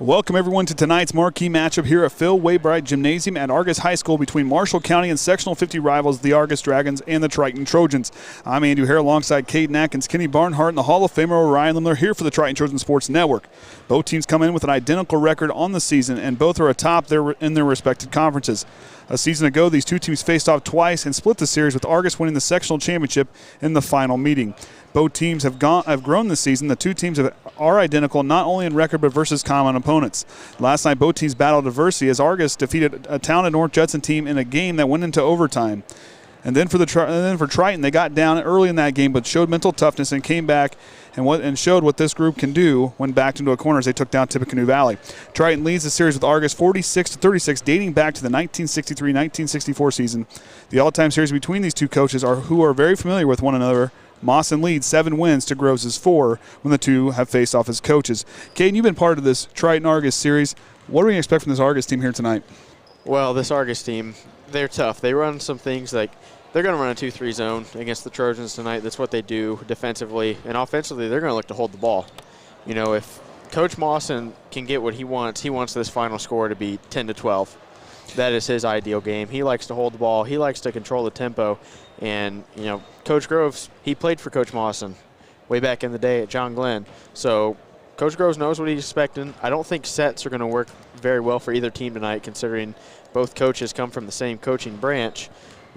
Welcome, everyone, to tonight's marquee matchup here at Phil Waybright Gymnasium at Argos High School between Marshall County and Sectional 50 rivals, the Argos Dragons and the Triton Trojans. I'm Andrew Hare alongside Kaden, Atkins, Kenny, Barnhart, and the Hall of Famer Orion Lemler here for the Triton Trojan Sports Network. Both teams come in with an identical record on the season, and both are atop in their respective conferences. A season ago, these two teams faced off twice and split the series, with Argos winning the sectional championship in the final meeting. Both teams have grown this season. The two teams are identical, not only in record but versus common opponents. Last night, both teams battled adversity as Argos defeated a talented North Judson team in a game that went into overtime. And then for Triton, they got down early in that game but showed mental toughness and came back and showed what this group can do when backed into a corner as they took down Tippecanoe Valley. Triton leads the series with Argos 46-36, dating back to the 1963-1964 season. The all-time series between these two coaches who are very familiar with one another. Mawson leads 7 wins to Groves' 4 when the two have faced off as coaches. Kaden, you've been part of this Triton-Argos series. What do we expect from this Argos team here tonight? Well, this Argos team, they're tough. They run some things like they're going to run a 2-3 zone against the Trojans tonight. That's what they do defensively. And offensively, they're going to look to hold the ball. You know, if Coach Mawson can get what he wants this final score to be 10-12. That is his ideal game. He likes to hold the ball. He likes to control the tempo. And, you know, Coach Groves, he played for Coach Mawson way back in the day at John Glenn. So Coach Groves knows what he's expecting. I don't think sets are going to work very well for either team tonight, considering both coaches come from the same coaching branch.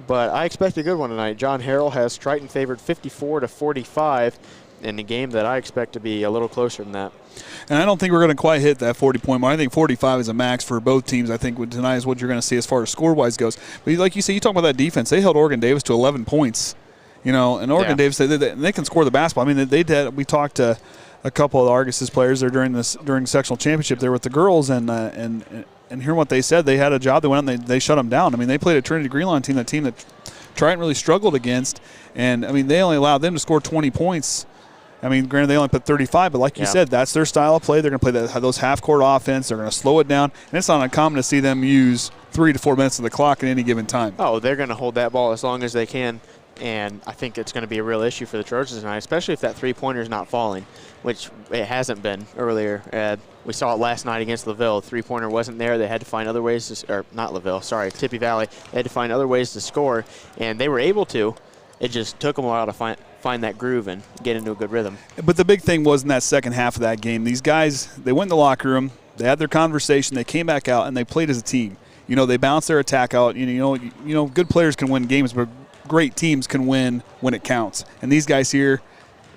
But I expect a good one tonight. John Harrell has Triton favored 54-45 in a game that I expect to be a little closer than that. And I don't think we're going to quite hit that 40-point mark. I think 45 is a max for both teams. I think tonight is what you're going to see as far as score-wise goes. But like you say, you talk about that defense. They held Oregon Davis to 11 points. You know, and Oregon Davis, they can score the basketball. I mean, we talked to a couple of Argos' players there during sectional championship there with the girls, and hearing what they said, they had a job. They went out and they shut them down. I mean, they played a Trinity Greenlawn team, that Triton really struggled against. And, I mean, they only allowed them to score 20 points. I mean, granted, they only put 35, but like you said, that's their style of play. They're going to play those half-court offense. They're going to slow it down. And it's not uncommon to see them use 3 to 4 minutes of the clock at any given time. Oh, they're going to hold that ball as long as they can. And I think it's going to be a real issue for the Trojans tonight, especially if that three-pointer is not falling, which it hasn't been earlier. We saw it last night against LaVille. The three-pointer wasn't there. They had to find other ways to – or not LaVille, sorry, Tippy Valley. They had to find other ways to score, and they were able to. It just took them a while to find that groove and get into a good rhythm. But the big thing was in that second half of that game, these guys, they went in the locker room, they had their conversation, they came back out, and they played as a team. You know, they balanced their attack out. You know, good players can win games, but great teams can win when it counts. And these guys here,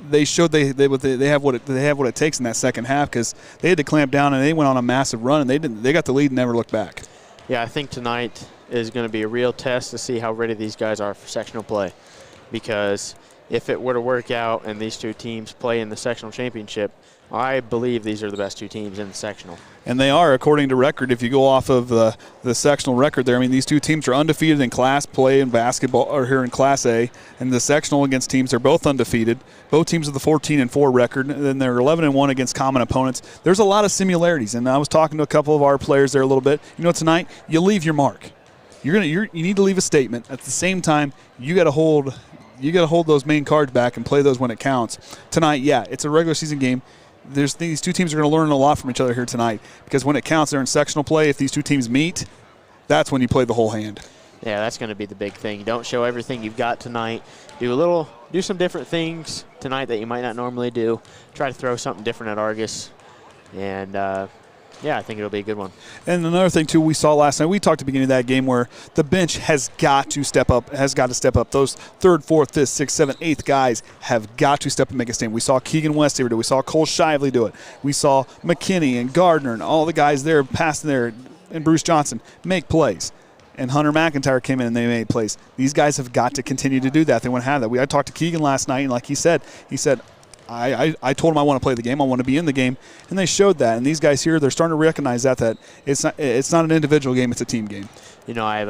they showed they have what it takes in that second half, because they had to clamp down and they went on a massive run, and they got the lead and never looked back. Yeah, I think tonight is going to be a real test to see how ready these guys are for sectional play, because if it were to work out and these two teams play in the sectional championship, I believe these are the best two teams in the sectional. And they are, according to record. If you go off of the sectional record there, I mean, these two teams are undefeated in class play in basketball, or here in Class A, and the sectional against teams are both undefeated. Both teams with a 14-4 record, and then they're 11-1 against common opponents. There's a lot of similarities, and I was talking to a couple of our players there a little bit. You know, tonight you leave your mark. You need to leave a statement. At the same time, you got to hold those main cards back and play those when it counts. Tonight, it's a regular season game. These two teams are going to learn a lot from each other here tonight, because when it counts, they're in sectional play. If these two teams meet, that's when you play the whole hand. Yeah, that's going to be the big thing. Don't show everything you've got tonight. Do some different things tonight that you might not normally do. Try to throw something different at Argos, and I think it'll be a good one. And another thing, too, we saw last night, we talked at the beginning of that game where the bench has got to step up. Those 3rd, 4th, 5th, 6th, 7th, 8th guys have got to step up and make a stand. We saw Keegan Westafer do it. We saw Cole Shively do it. We saw McKinney and Gardner and all the guys there passing there, and Bruce Johnson make plays. And Hunter McIntyre came in and they made plays. These guys have got to continue to do that. They want to have that. I talked to Keegan last night, and like he said, I told them I want to play the game. I want to be in the game, and they showed that. And these guys here, they're starting to recognize that it's not an individual game; it's a team game. You know, I have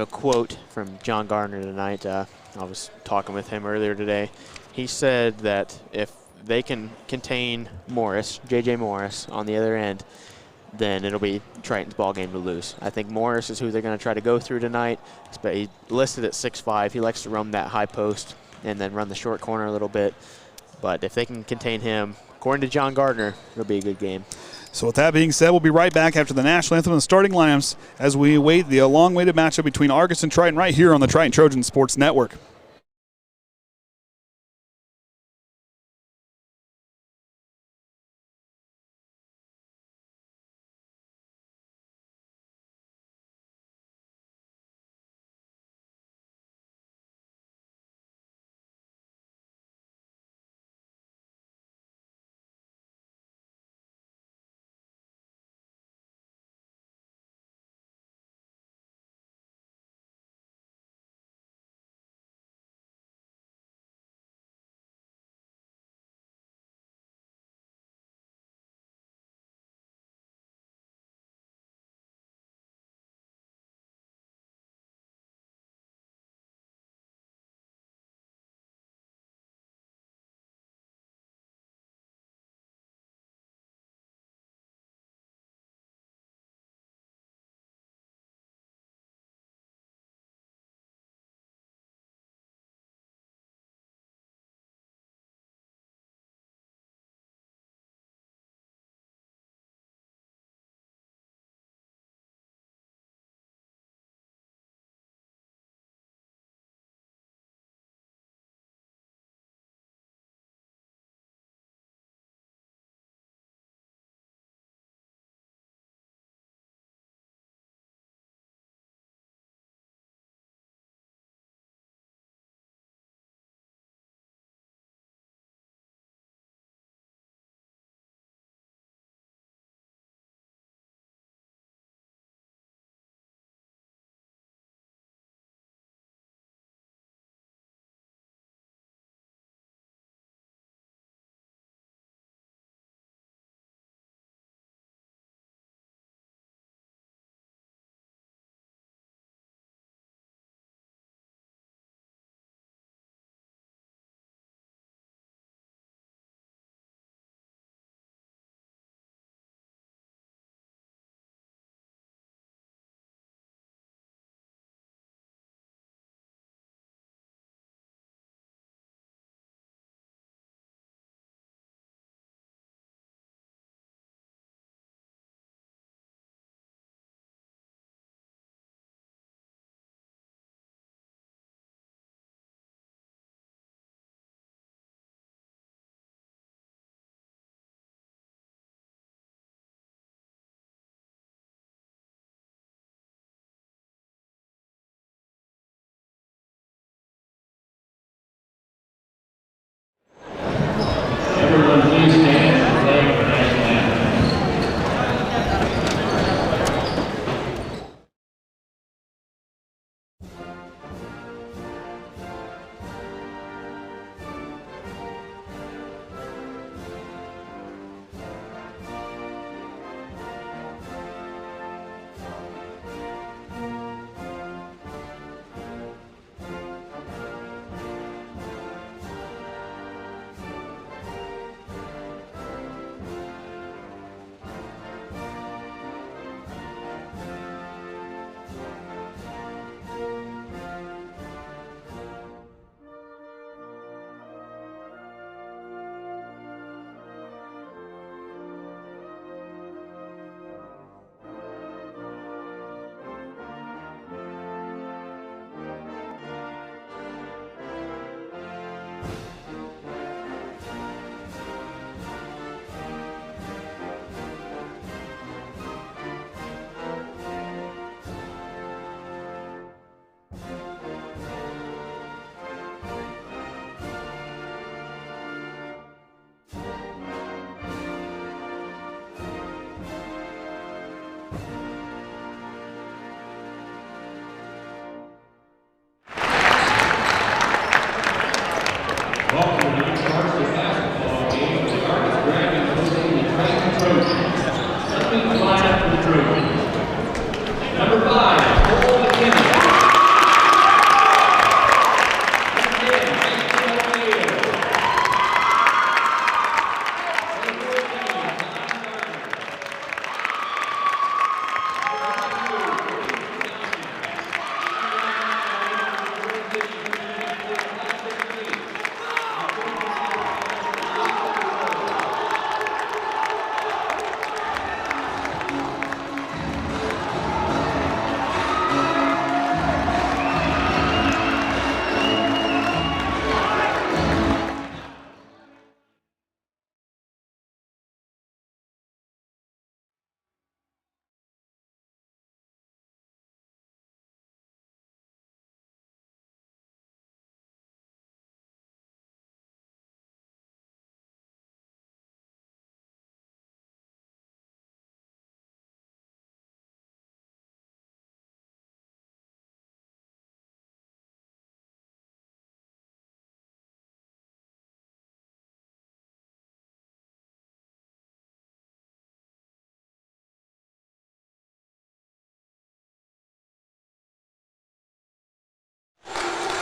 a quote from John Gardner tonight. I was talking with him earlier today. He said that if they can contain J.J. Morris, on the other end, then it'll be Triton's ball game to lose. I think Morris is who they're going to try to go through tonight. But he listed at 6'5". He likes to roam that high post and then run the short corner a little bit. But if they can contain him, according to John Gardner, it'll be a good game. So with that being said, we'll be right back after the national anthem and the starting lineups as we await the long-awaited matchup between Argos and Triton right here on the Triton Trojan Sports Network.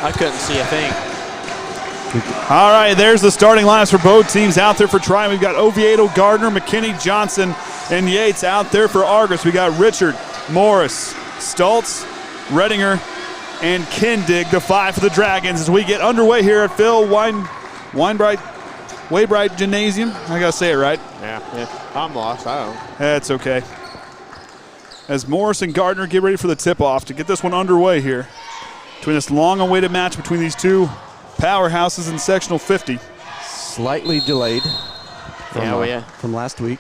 I couldn't see a thing. All right, there's the starting lineups for both teams out there for Triton. We've got Oviedo, Gardner, McKinney, Johnson, and Yates out there for Argos. We got Richard, Morris, Stultz, Redinger, and Kindig, the 5 for the Dragons, as we get underway here at Phil Waybright Gymnasium. I gotta say it right. Yeah. I'm lost. I don't know. That's okay. As Morris and Gardner get ready for the tip-off to get this one underway here between this long-awaited match between these two powerhouses in sectional 50. Slightly delayed from last week.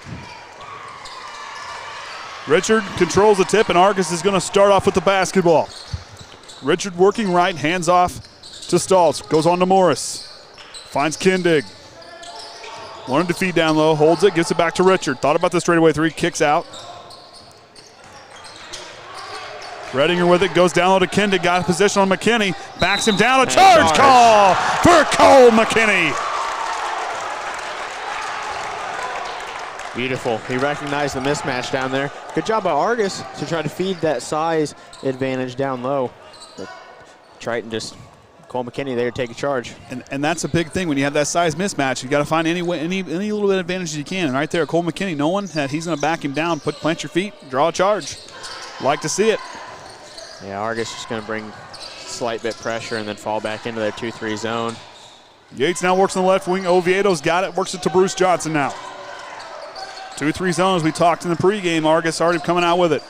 Richard controls the tip, and Argos is going to start off with the basketball. Richard working right, hands off to Stultz. Goes on to Morris. Finds Kindig. Wanted to feed down low, holds it, gives it back to Richard. Thought about the straightaway 3, kicks out. Redinger with it, goes down low to Kindig, got a position on McKinney, backs him down, a charge call for Cole McKinney. Beautiful. He recognized the mismatch down there. Good job by Argos to try to feed that size advantage down low. But Triton just, Cole McKinney there to take a charge. And that's a big thing when you have that size mismatch. You got to find any little bit of advantage you can. And right there, Cole McKinney, knowing that he's going to back him down, plant your feet, draw a charge. Like to see it. Yeah, Argos just going to bring slight bit pressure and then fall back into their 2-3 zone. Yates now works on the left wing. Oviedo's got it, works it to Bruce Johnson now. 2-3 zone as we talked in the pregame. Argos already coming out with it.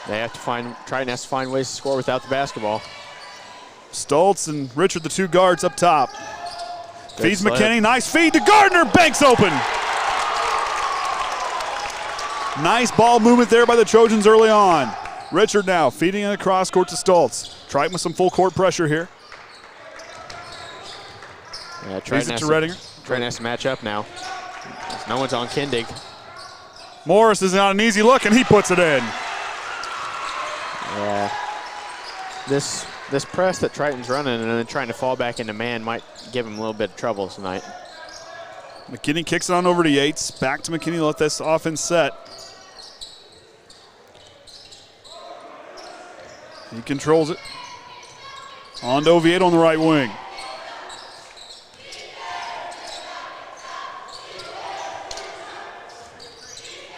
They have to Triton has to find ways to score without the basketball. Stultz and Richard, the 2 guards up top. Feeds slip. McKinney, nice feed to Gardner, banks open. Nice ball movement there by the Trojans early on. Richard now feeding it across court to Stultz. Triton with some full court pressure here. Yeah, Triton has to match up now. No one's on Kindig. Morris is not an easy look, and he puts it in. Yeah. This press that Triton's running and then trying to fall back into man might give him a little bit of trouble tonight. McKinney kicks it on over to Yates. Back to McKinney to let this offense set. He controls it. On to Oviedo on the right wing.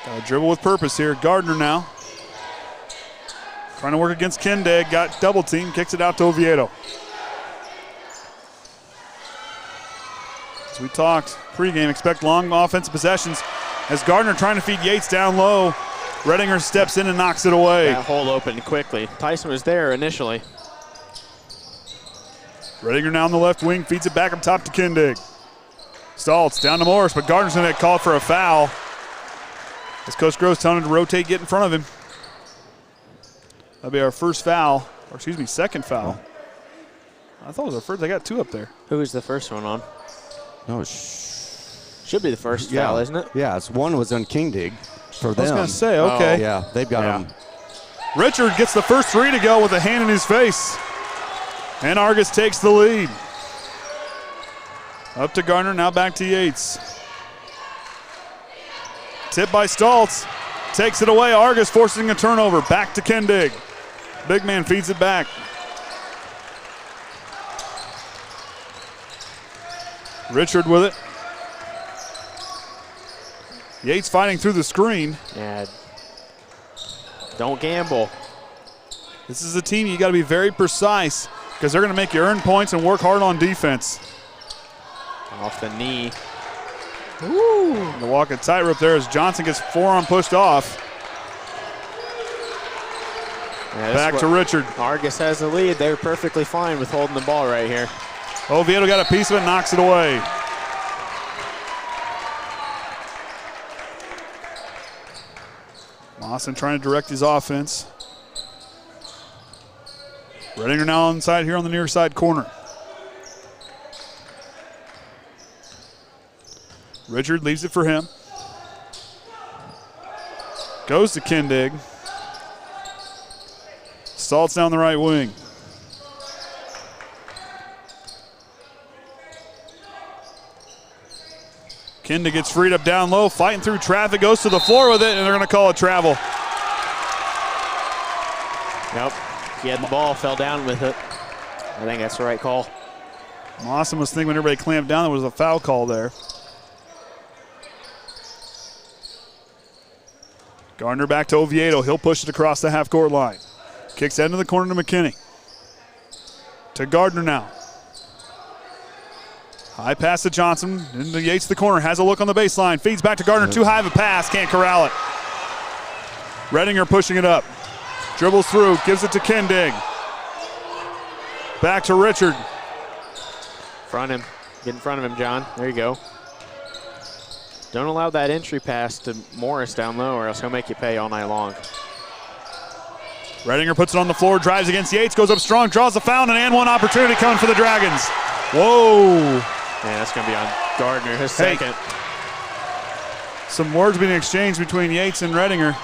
Got a dribble with purpose here. Gardner now. Trying to work against Kindig. Got double team. Kicks it out to Oviedo. As we talked pregame, expect long offensive possessions. As Gardner trying to feed Yates down low. Redinger steps in and knocks it away. That hole opened quickly. Tyson was there initially. Redinger now on the left wing, feeds it back up top to Kindig. Stultz down to Morris, but Gardner's going to get called for a foul. As Coach Groves telling him to rotate, get in front of him. That'll be our first foul, or excuse me, second foul. I thought it was our first. I got 2 up there. Who was the first one on? No, should be the first foul, isn't it? Yeah, one was on Kindig for them. I was going to say, okay. Oh, yeah, they've got him. Richard gets the first 3 to go with a hand in his face. And Argos takes the lead. Up to Gardner, now back to Yates. Tip by Stultz. Takes it away. Argos forcing a turnover. Back to Kindig. Big man feeds it back. Richard with it. Yates fighting through the screen. Yeah. Don't gamble. This is a team you got to be very precise because they're going to make you earn points and work hard on defense. Off the knee. Woo! The walk a tightrope there as Johnson gets forearm pushed off. Yeah, back to Richard. Argos has the lead. They're perfectly fine with holding the ball right here. Oviedo got a piece of it, knocks it away. Lawson trying to direct his offense. Redinger now inside here on the near side corner. Richard leaves it for him. Goes to Kindig. Stultz down the right wing. Kindig gets freed up down low, fighting through traffic, goes to the floor with it, and they're going to call it travel. Nope. He had the ball, fell down with it. I think that's the right call. Mawson was thinking when everybody clamped down there was a foul call there. Gardner back to Oviedo. He'll push it across the half-court line. Kicks into the corner to McKinney. To Gardner now. High pass to Johnson. Into Yates the corner. Has a look on the baseline. Feeds back to Gardner. Too high of a pass. Can't corral it. Redinger pushing it up. Dribbles through. Gives it to Kindig. Back to Richard. Front him. Get in front of him, John. There you go. Don't allow that entry pass to Morris down low, or else he'll make you pay all night long. Redinger puts it on the floor, drives against Yates, goes up strong, draws the foul, and one opportunity coming for the Dragons. Whoa. Yeah, that's going to be on Gardner, his second. Some words being exchanged between Yates and Redinger.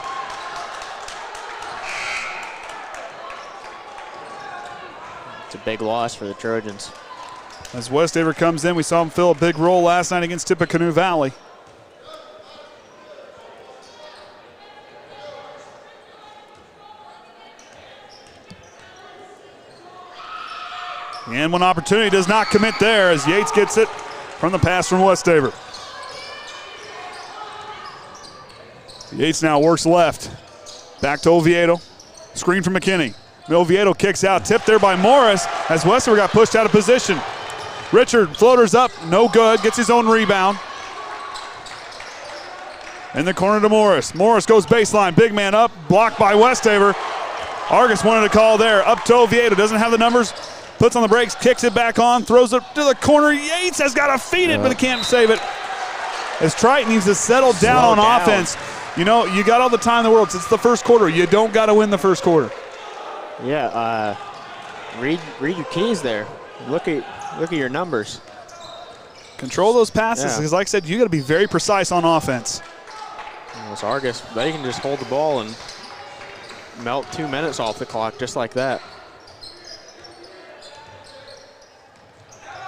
It's a big loss for the Trojans. As Westafer comes in, we saw him fill a big role last night against Tippecanoe Valley. And one opportunity, does not commit there as Yates gets it from the pass from Westafer. Yates now works left. Back to Oviedo. Screen from McKinney. Oviedo kicks out, tipped there by Morris as Westafer got pushed out of position. Richard floaters up, no good, gets his own rebound. In the corner to Morris. Morris goes baseline, big man up, blocked by Westafer. Argos wanted a call there, up to Oviedo, doesn't have the numbers. Puts on the brakes, kicks it back on, throws it to the corner. Yates has got to feed it, but he can't save it. As Triton needs to settle down on offense. You know, you got all the time in the world. It's the first quarter. You don't got to win the first quarter. Yeah, read your keys there. Look at your numbers. Control those passes, because like I said, you got to be very precise on offense. It's Argos. They can just hold the ball and melt 2 minutes off the clock just like that.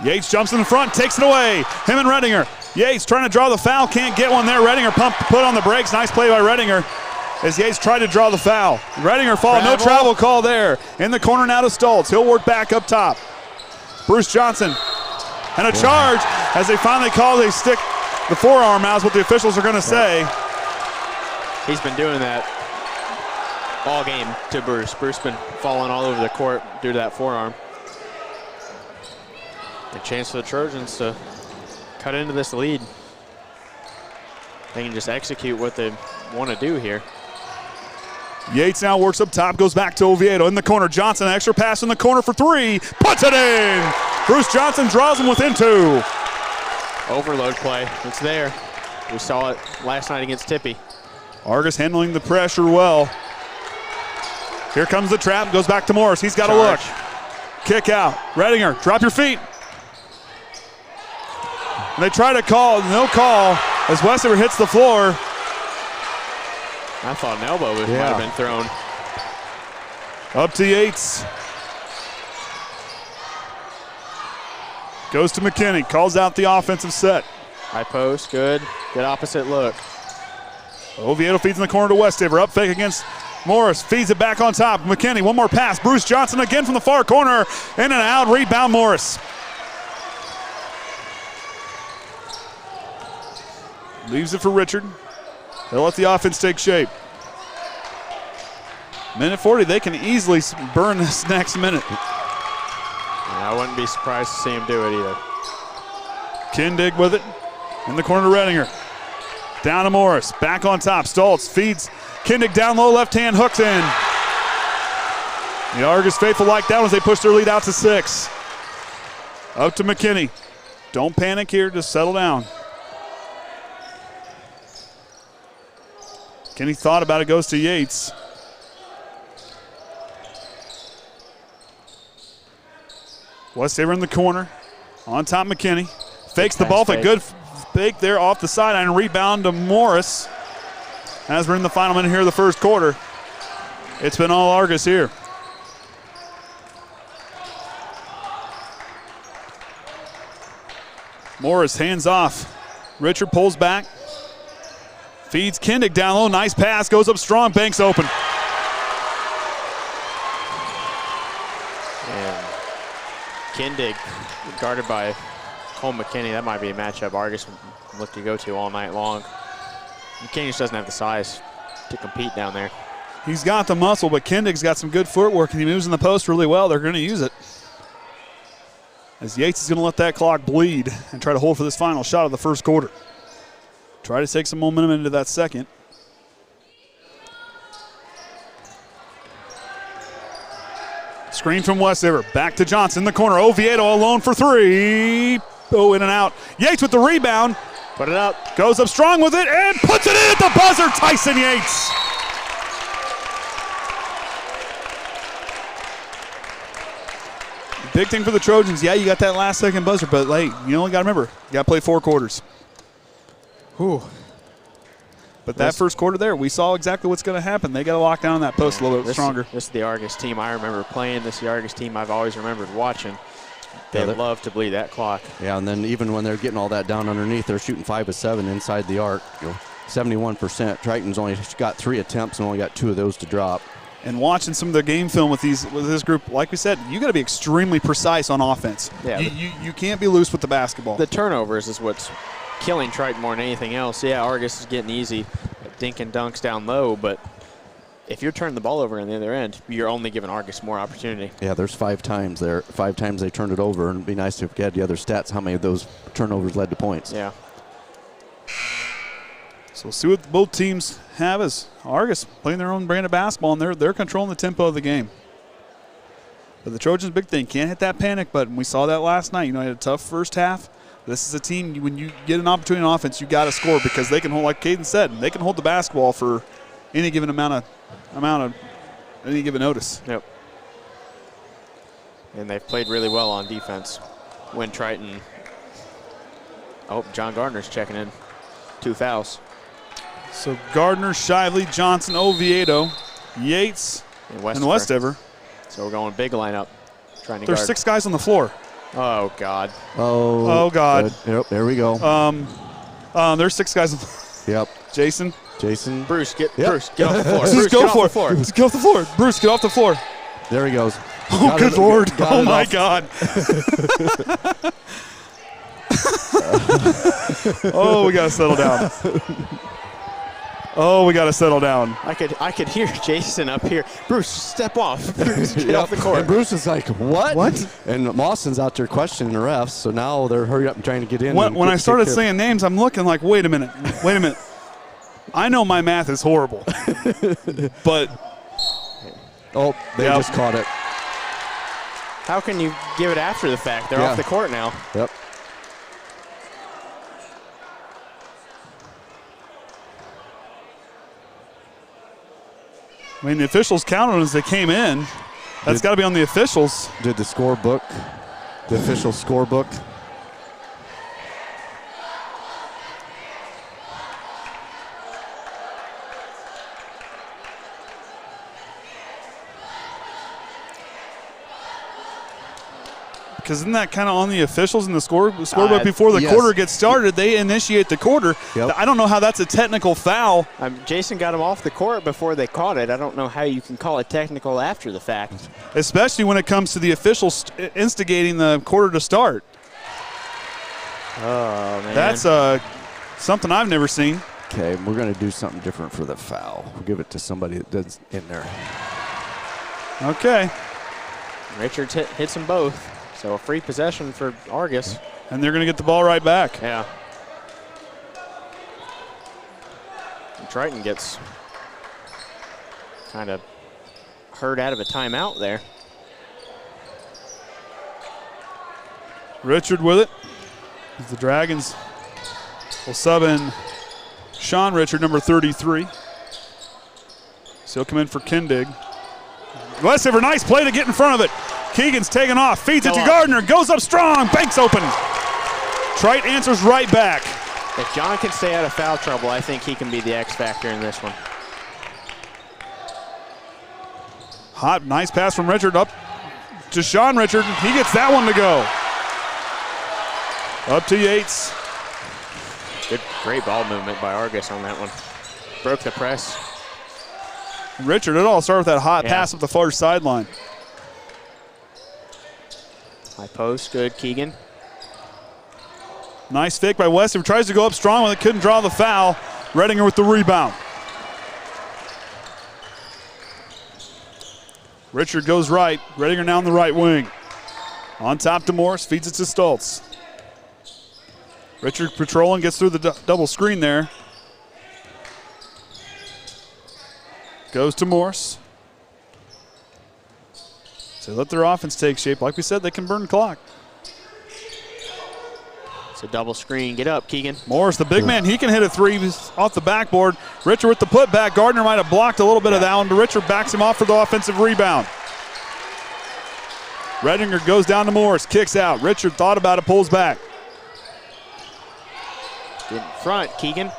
Yates jumps in the front, takes it away. Him and Redinger. Yates trying to draw the foul, can't get one there. Redinger put on the brakes. Nice play by Redinger as Yates tried to draw the foul. Redinger fall, no travel call there. In the corner now to Stoltz. He'll work back up top. Bruce Johnson and a charge as they finally call. They stick the forearm out is what the officials are going to say. He's been doing that all game to Bruce. Bruce been falling all over the court due to that forearm. A chance for the Trojans to cut into this lead. They can just execute what they want to do here. Yates now works up top, goes back to Oviedo in the corner. Johnson, extra pass in the corner for three, puts it in. Bruce Johnson draws him within two. Overload play, it's there. We saw it last night against Tippy. Argos handling the pressure well. Here comes the trap, goes back to Morris. He's got to look. Kick out, Redinger, drop your feet. And they try to call, no call, as Westafer hits the floor. I thought an elbow might have been thrown. Up to Yates. Goes to McKinney, calls out the offensive set. High post, good. Good opposite look. Oviedo feeds in the corner to Westafer. Up fake against Morris, feeds it back on top. McKinney, one more pass. Bruce Johnson again from the far corner. In and out, rebound Morris. Leaves it for Richard. They'll let the offense take shape. Minute 40, they can easily burn this next minute. I wouldn't be surprised to see him do it either. Kindig with it. In the corner to Redinger. Down to Morris. Back on top. Stoltz feeds Kindig down low. Left hand hooks in. The Argos faithful like that as they push their lead out to 6. Up to McKinney. Don't panic here. Just settle down. Kenny thought about it, goes to Yates. Westafer in the corner. On top, McKinney. Fakes the ball, but good fake there off the sideline. Rebound to Morris. As we're in the final minute here of the first quarter. It's been all Argos here. Morris hands off. Richard pulls back. Feeds Kindig down low. Nice pass. Goes up strong. Banks open. And McKindy guarded by Cole McKinney. That might be a matchup Argus would look to go to all night long. McKinney just doesn't have the size to compete down there. He's got the muscle, but Kindig's got some good footwork, and he moves in the post really well. They're going to use it. As Yates is going to let that clock bleed and try to hold for this final shot of the first quarter. Try to take some momentum into that second. Screen from Westafer. Back to Johnson in the corner. Oviedo alone for three. Oh, in and out. Yates with the rebound. Put it up. Goes up strong with it and puts it in at the buzzer. Tyson Yates. Big thing for the Trojans. Yeah, you got that last second buzzer, but hey, you only got to remember, you got to play 4 quarters. Whew. But that first quarter there, we saw exactly what's going to happen. They got to lock down that post a little bit stronger. This is the Argus team I remember playing. This is the Argus team I've always remembered watching. They love to bleed that clock. Yeah, and then even when they're getting all that down underneath, they're shooting 5 of 7 inside the arc. 71%. Triton's only got 3 attempts and only got 2 of those to drop. And watching some of their game film with this group, like we said, you got to be extremely precise on offense. Yeah, you can't be loose with the basketball. The turnovers is what's killing Triton more than anything else. Yeah, Argus is getting easy dink and dunks down low, but if you're turning the ball over on the other end, you're only giving Argus more opportunity. Yeah, there's 5 times there. 5 times they turned it over, and it'd be nice if we had the other stats, how many of those turnovers led to points. Yeah. So we'll see what both teams have as Argus playing their own brand of basketball, and they're controlling the tempo of the game. But the Trojans' big thing, can't hit that panic button. We saw that last night. They had a tough first half. This is a team, when you get an opportunity on offense, you got to score because they can hold, like Kaden said, they can hold the basketball for any given amount of any given notice. Yep. And they've played really well on defense. When Triton, John Gardner's checking in. 2 fouls. So Gardner, Shively, Johnson, Oviedo, Yates, and Westafer. So we're going big lineup. Trying to There's guard. 6 guys on the floor. Oh, God. Oh, God. Yep, there we go. There's 6 guys on the floor. Yep. Jason. Bruce, get off the floor. Bruce, get off the floor. Bruce, get off the floor. Bruce, get off the floor. There he goes. Oh, good Lord. Oh, my God. Oh, we got to settle down. Oh, we got to settle down. I could hear Jason up here. Bruce, step off. Bruce, get off the court. And Bruce is like, what? What? And Mawson's out there questioning the refs, so now they're hurry up and trying to get in. When I started saying names, I'm looking like, wait a minute. I know my math is horrible, but. Oh, they just caught it. How can you give it after the fact? They're off the court now. Yep. I mean, the officials counted as they came in. That's got to be on the officials. Did the scorebook, the official scorebook. Because isn't that kind of on the officials in the scorebook before the quarter gets started? They initiate the quarter. Yep. I don't know how that's a technical foul. Jason got him off the court before they caught it. I don't know how you can call it technical after the fact. Especially when it comes to the officials instigating the quarter to start. Oh, man. That's something I've never seen. Okay, we're going to do something different for the foul. We'll give it to somebody that's in there. Okay. Richards hits them both. So a free possession for Argus. And they're going to get the ball right back. Yeah. And Triton gets kind of hurt out of a timeout there. Richard with it. The Dragons will sub in Sean Richard, number 33. So he'll come in for Kindig. Westafer, nice play to get in front of it. Keegan's taking off, feeds it to Gardner, goes up strong, banks open. Trite answers right back. If John can stay out of foul trouble, I think he can be the X factor in this one. Hot, nice pass from Richard up to Sean Richard. He gets that one to go. Up to Yates. Great ball movement by Argus on that one. Broke the press. Richard, it all started with that hot pass up the far sideline. High post, good, Keegan. Nice fake by Westafer. Tries to go up strong with it, couldn't draw the foul. Redinger with the rebound. Richard goes right. Redinger now on the right wing. On top to Morris, feeds it to Stultz. Richard patrolling, gets through the double screen there. Goes to Morris. So let their offense take shape. Like we said, they can burn the clock. It's a double screen. Get up, Keegan. Morris, the big man, he can hit a three off the backboard. Richard with the putback. Gardner might have blocked a little bit of that one, but Richard backs him off for the offensive rebound. Redinger goes down to Morris, kicks out. Richard thought about it, pulls back. Get in front, Keegan.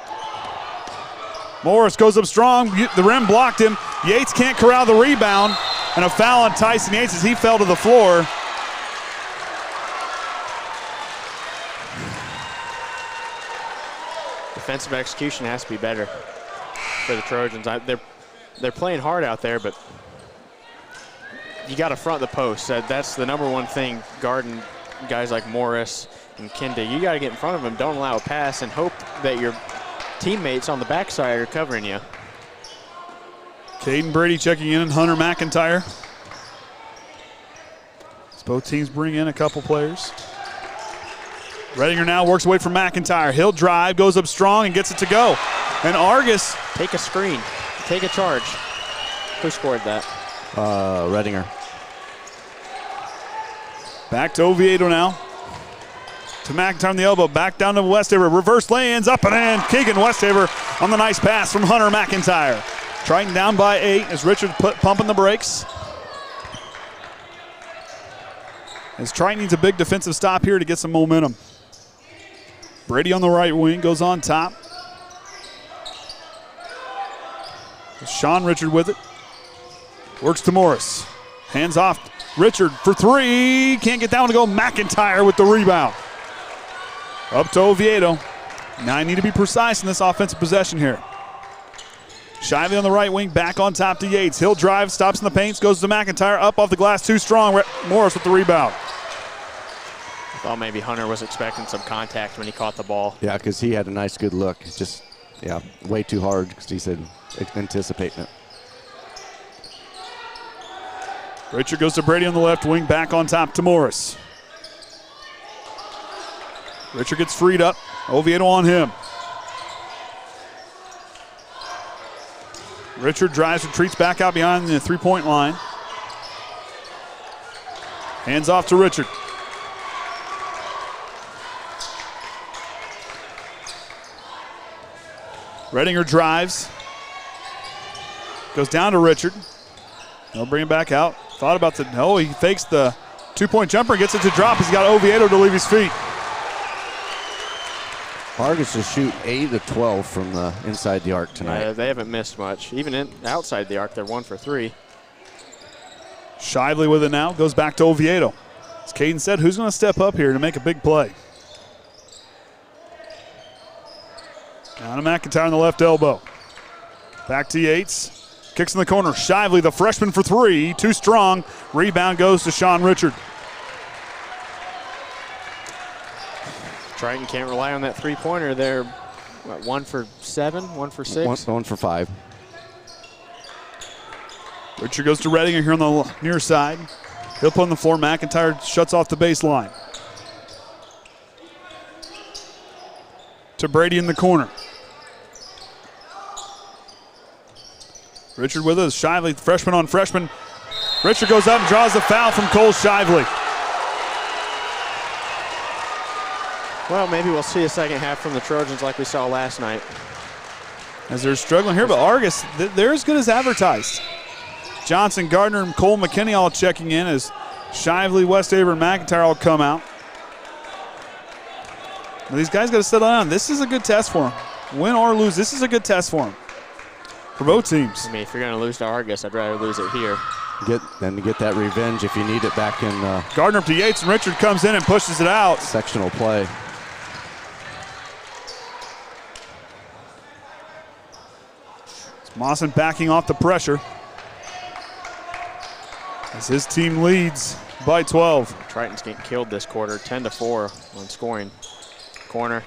Morris goes up strong. The rim blocked him. Yates can't corral the rebound. And a foul on Tyson Yates as he fell to the floor. Defensive execution has to be better for the Trojans. They're playing hard out there, but you got to front the post. That's the number one thing. Garden, guys like Morris and Kinda, you got to get in front of them. Don't allow a pass and hope that your teammates on the backside are covering you. Kaden Brady checking in and Hunter McIntyre. As both teams bring in a couple players. Redinger now works away from McIntyre. He'll drive, goes up strong, and gets it to go. And Argos. Take a screen. Take a charge. Who scored that? Redinger. Back to Oviedo now. To McIntyre on the elbow. Back down to Westafer. Reverse lay-ins, up and in. Keegan Westafer on the nice pass from Hunter McIntyre. Triton down by 8 as Richard pumping the brakes. As Triton needs a big defensive stop here to get some momentum. Brady on the right wing goes on top. Sean Richard with it. Works to Morris. Hands off. Richard for three. Can't get that one to go. McIntyre with the rebound. Up to Oviedo. Now I need to be precise in this offensive possession here. Shively on the right wing, back on top to Yates. He'll drive, stops in the paint, goes to McIntyre, up off the glass, too strong. Morris with the rebound. I thought maybe Hunter was expecting some contact when he caught the ball. Yeah, because he had a nice, good look. Just, yeah, way too hard because he said anticipating it. Richard goes to Brady on the left wing, back on top to Morris. Richard gets freed up. Oviedo on him. Richard drives, retreats back out behind the three-point line. Hands off to Richard. Redinger drives. Goes down to Richard. They'll bring him back out. Thought about the, no, he fakes the two-point jumper and gets it to drop. He's got Oviedo to leave his feet. Argos will shoot 8 of 12 from the inside the arc tonight. Yeah, they haven't missed much. Even outside the arc, they're 1 for 3. Shively with it now. Goes back to Oviedo. As Kaden said, who's going to step up here to make a big play? Down to McIntyre on the left elbow. Back to Yates. Kicks in the corner. Shively, the freshman for 3. Too strong. Rebound goes to Sean Richard. Triton can't rely on that three-pointer. They're, 1 for 7, 1 for 6? One for 5. Richard goes to Redinger here on the near side. He'll put on the floor. McIntyre shuts off the baseline. To Brady in the corner. Richard with us. Shively, freshman on freshman. Richard goes up and draws the foul from Cole Shively. Well, maybe we'll see a second half from the Trojans like we saw last night. As they're struggling here, but Argos, they're as good as advertised. Johnson, Gardner, and Cole McKinney all checking in as Shively, Westafer, and McIntyre all come out. Now these guys got to settle down. This is a good test for them. Win or lose, this is a good test for them. For both teams. I mean, if you're going to lose to Argos, I'd rather lose it here. Then to get that revenge if you need it back in Gardner up to Yates, and Richard comes in and pushes it out. sectional play. Mawson backing off the pressure as his team leads by 12. Triton's getting killed this quarter, 10-4 on scoring. Corner.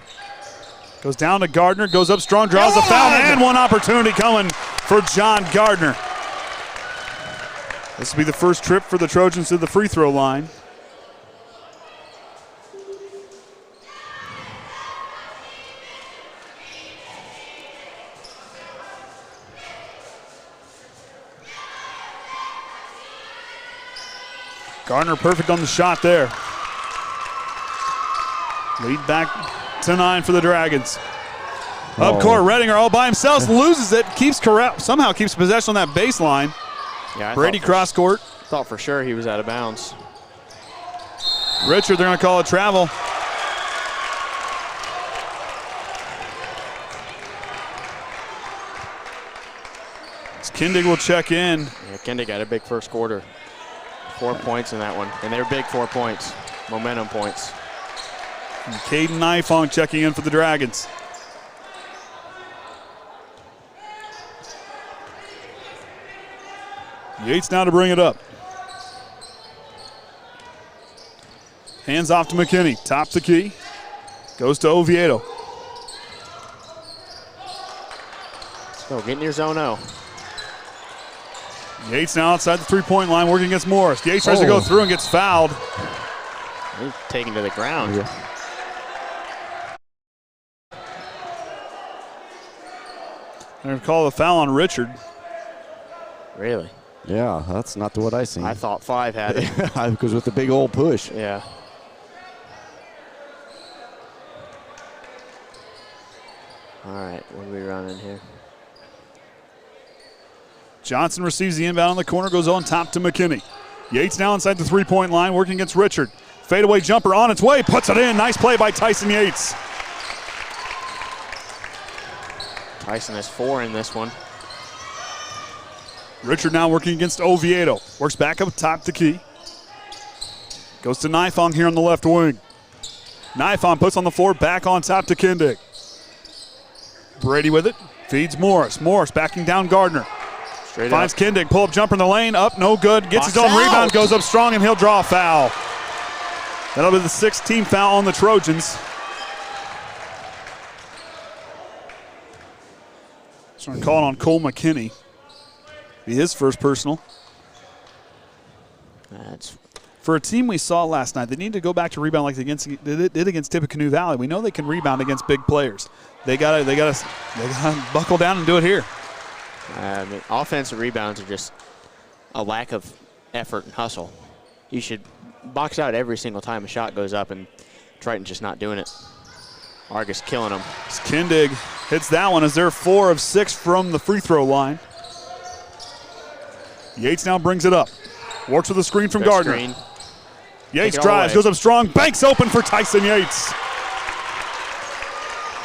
Goes down to Gardner, goes up strong, draws the foul, and one opportunity coming for John Gardner. This will be the first trip for the Trojans to the free throw line. Gardner perfect on the shot there. Lead back to 9 for the Dragons. Up court, Redinger all by himself, loses it, somehow keeps possession on that baseline. Yeah, Brady cross court. Thought for sure he was out of bounds. Richard, they're going to call it travel. Kindig will check in. Yeah, Kindig got a big first quarter. 4 points in that one, and they're big 4 points, momentum points. And Kaden Nifong checking in for the Dragons. Yates now to bring it up. Hands off to McKinney, top the key. Goes to Oviedo. So get in your zone O. Yates now outside the three-point line working against Morris. Yates tries to go through and gets fouled. He's taken to the ground. Yeah. They're going to call the foul on Richard. Really? Yeah, that's not what I seen. I thought 5 had it. Because with the big old push. Yeah. All right, what are we running here? Johnson receives the inbound on the corner, goes on top to McKinney. Yates now inside the three-point line, working against Richard. Fadeaway jumper on its way, puts it in. Nice play by Tyson Yates. Tyson has 4 in this one. Richard now working against Oviedo. Works back up top the key. Goes to Nifong here on the left wing. Nifong puts on the floor, back on top to Kindig. Brady with it, feeds Morris. Morris backing down Gardner. Straight Finds up. Kindig, pull-up jumper in the lane, up, no good. Gets his own Box out. rebound, goes up strong, and he'll draw a foul. That'll be the 6th team foul on the Trojans. So I'm calling on Cole McKinney. Be his first personal. That's For a team we saw last night, they need to go back to rebound like they did against Tippecanoe Valley. We know they can rebound against big players. They gotta buckle down and do it here. I mean, offensive rebounds are just a lack of effort and hustle. You should box out every single time a shot goes up, and Triton's just not doing it. Argos killing them. Kindig hits that one as they're 4 of 6 from the free throw line. Yates now brings it up. Works with a screen from Good Gardner. screen. Yates Take it all drives, away. goes up strong, banks open for Tyson Yates.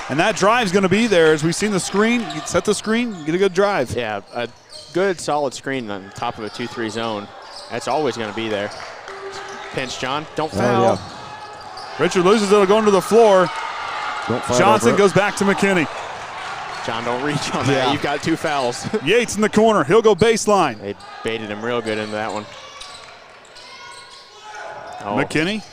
And that drive's going to be there. As we've seen the screen, you set the screen, get a good drive. Yeah, a good solid screen on top of a 2-3 zone. That's always going to be there. Pinch, John. Don't foul. Yeah. Richard loses it, going to the floor. Don't fight Johnson over it. goes back to McKinney. John, don't reach on that. Yeah. You've got 2 fouls. Yates in the corner. He'll go baseline. They baited him real good into that one. Oh, McKinney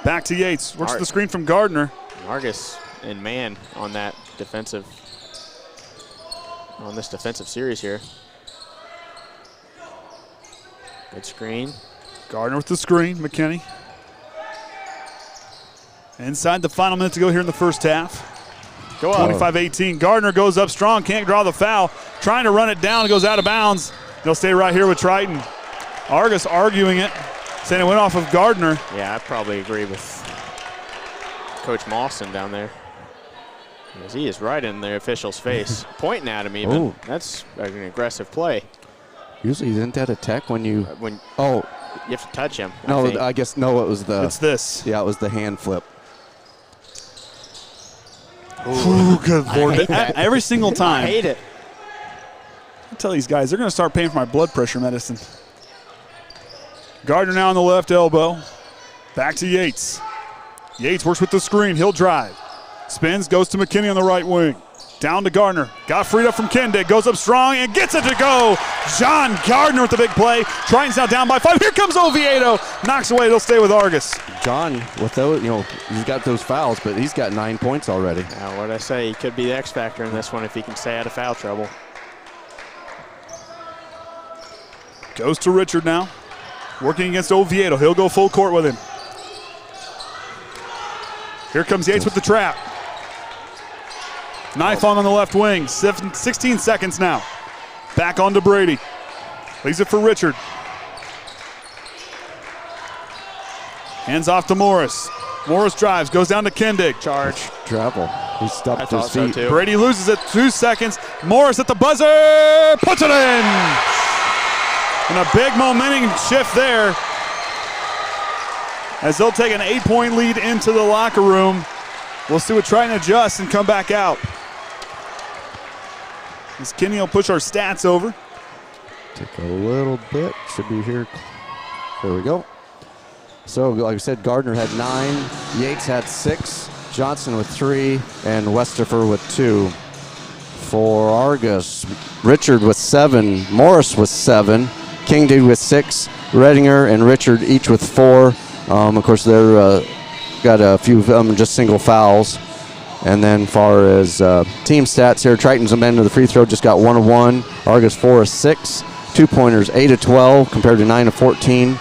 back to Yates. Works the screen from Gardner. Argos and man on that defensive, on this defensive series here. Good screen. Gardner with the screen. McKinney. Inside the final minute to go here in the first half. Go up. 25-18. Gardner goes up strong, can't draw the foul. Trying to run it down, goes out of bounds. They'll stay right here with Triton. Argos arguing it, saying it went off of Gardner. Yeah, I probably agree with Coach Mawson down there. Because he is right in the official's face, pointing at him even. Ooh. That's an aggressive play. Usually isn't that a tech when you When oh you have to touch him. I no think. I guess no it was the It's this. yeah it was the hand flip. Ooh, good I Lord. hate that. Every single I time. hate it. I tell these guys, they're going to start paying for my blood pressure medicine. Gardner now on the left elbow. Back to Yates. Yates works with the screen. He'll drive. Spins, goes to McKinney on the right wing. Down to Gardner. Got freed up from Kendig. Goes up strong and gets it to go. John Gardner with the big play. Triton's now down by 5. Here comes Oviedo. Knocks away. It'll stay with Argos. John, with those, he's got those fouls, but he's got 9 points already. Now, what I say, he could be the X factor in this one if he can stay out of foul trouble. Goes to Richard now. Working against Oviedo. He'll go full court with him. Here comes Yates with the trap. Knife on the left wing. 16 seconds now. Back on to Brady. Leaves it for Richard. Hands off to Morris. Morris drives, goes down to Kendig. Charge. Travel. He stopped his so feet. too. Brady loses it. 2 seconds. Morris at the buzzer. Puts it in. And a big momentum shift there as they'll take an 8-point lead into the locker room. We'll see what Triton adjusts and come back out. As Kenny will push our stats over. Take a little bit. Should be here. There we go. So, like I said, Gardner had 9. Yates had 6. Johnson with 3. And Westafer with 2. For Argos, Richard with 7. Morris with 7. Kingdon with 6. Redinger and Richard each with 4. Of course, they're got a few of them just single fouls. And then far as team stats here, Triton's amended to the free throw, just got 1 of 1. Argos 4 of 6. 2-pointers 8 of 12 compared to 9 of 14.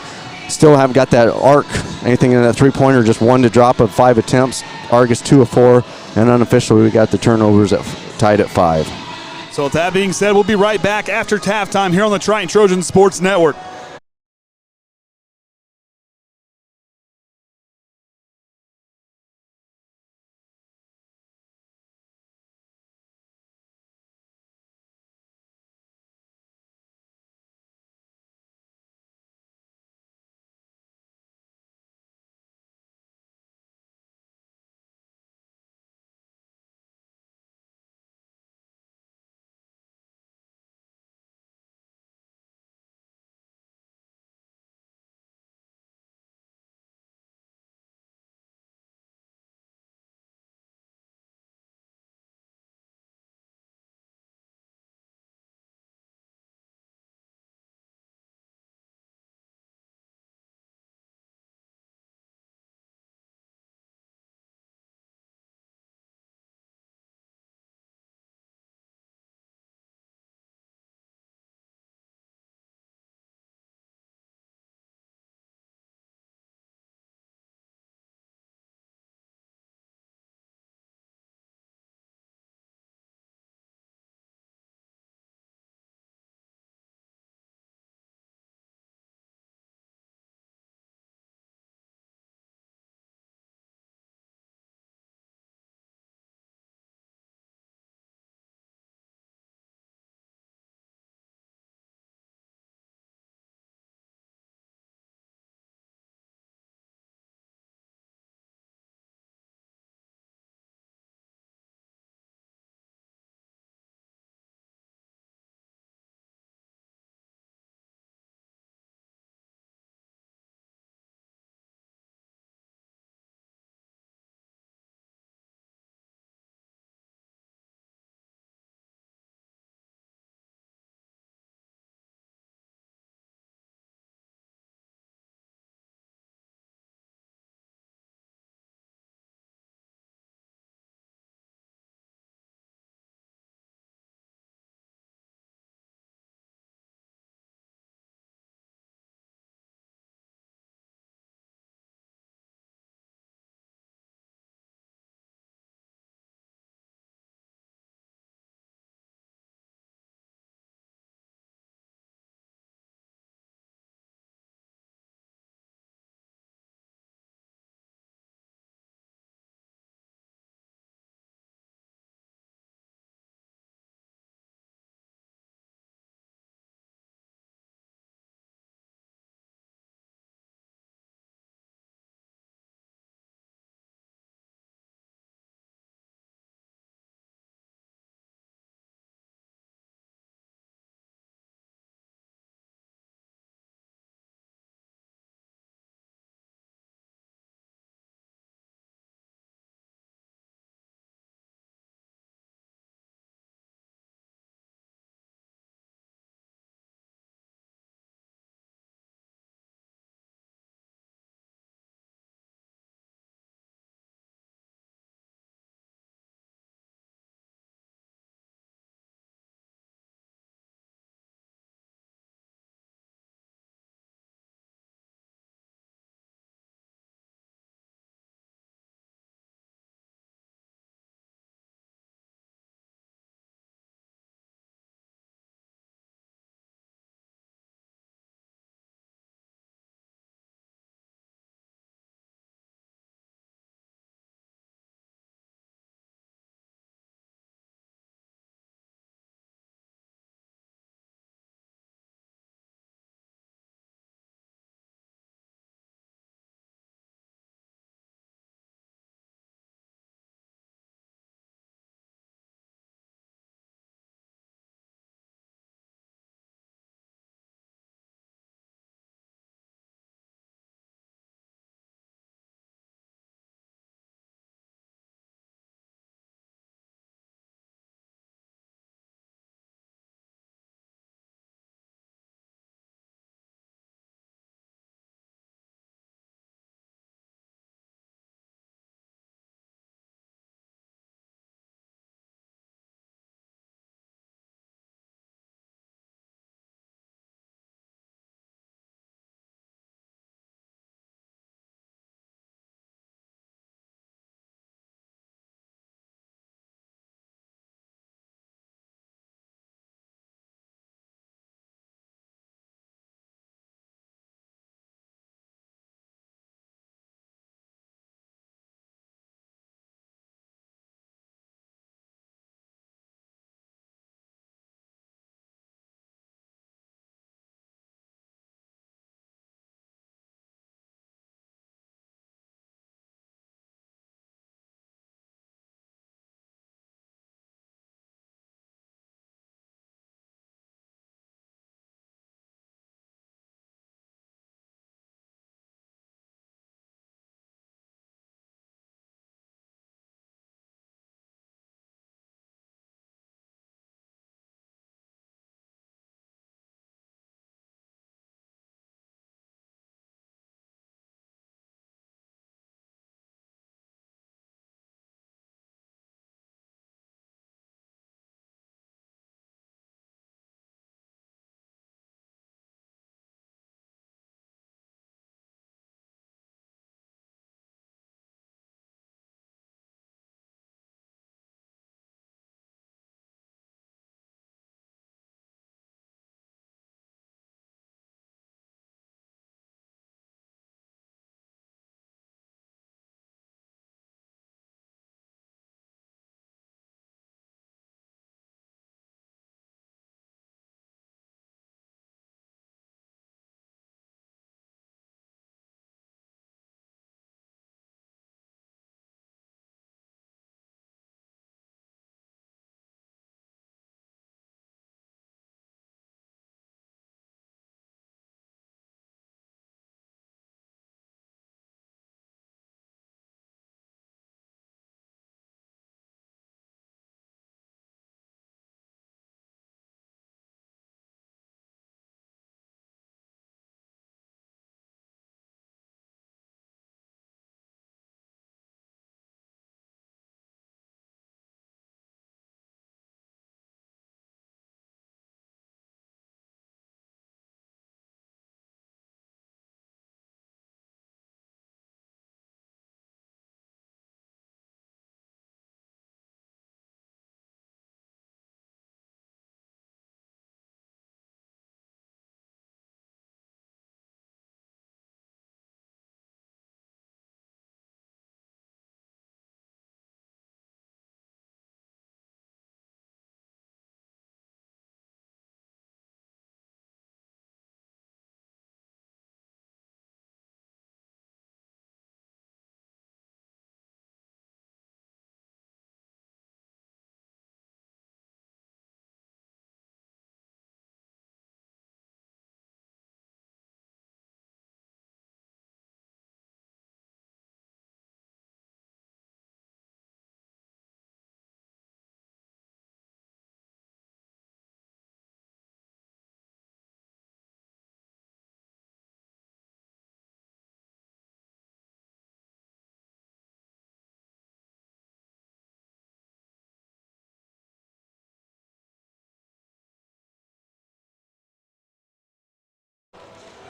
Still haven't got that arc, anything in that 3-pointer, just 1 to drop of 5 attempts. Argos 2 of 4. And unofficially, we got the turnovers tied at 5. So with that being said, we'll be right back after halftime here on the Triton Trojans Sports Network.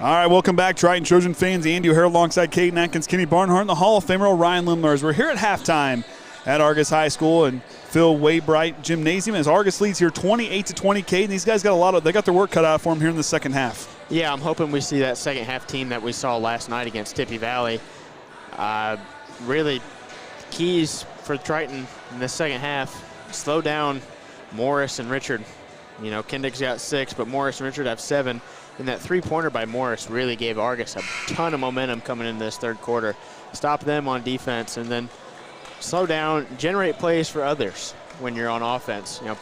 All right, welcome back, Triton Trojan fans. Andy O'Hare alongside Kaden, Atkins, Kenny Barnhart, and the Hall of Famer Orion Lemler. As we're here at halftime at Argos High School and Phil Waybright Gymnasium as Argos leads here 28-20. Kaden, these guys got they got their work cut out for them here in the second half. Yeah, I'm hoping we see that second half team that we saw last night against Tippy Valley. Really, keys for Triton in the second half: slow down Morris and Richard. You know, Kindig's got 6, but Morris and Richard have 7. And that three-pointer by Morris really gave Argos a ton of momentum coming into this third quarter. Stop them on defense and then slow down, generate plays for others when you're on offense. You know,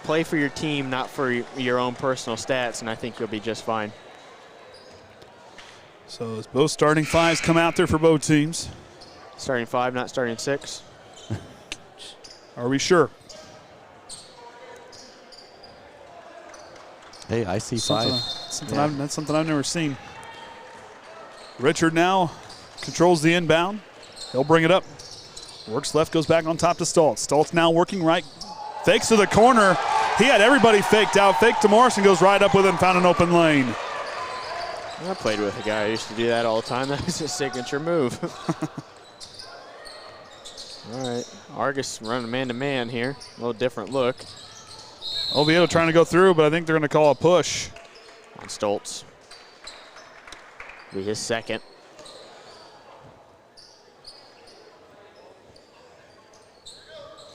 play for your team, not for your own personal stats, and I think you'll be just fine. So as both starting fives come out there for both teams. Starting 5, not starting 6. Are we sure? Hey, I see 5. That's something I've never seen. Richard now controls the inbound. He'll bring it up. Works left, goes back on top to Stoltz. Stoltz now working right. Fakes to the corner. He had everybody faked out. Fake to Morrison, goes right up with it and found an open lane. I played with a guy who used to do that all the time. That was his signature move. All right, Argos running man-to-man here. A little different look. Oviedo trying to go through, but I think they're going to call a push. On Stoltz. Be his second.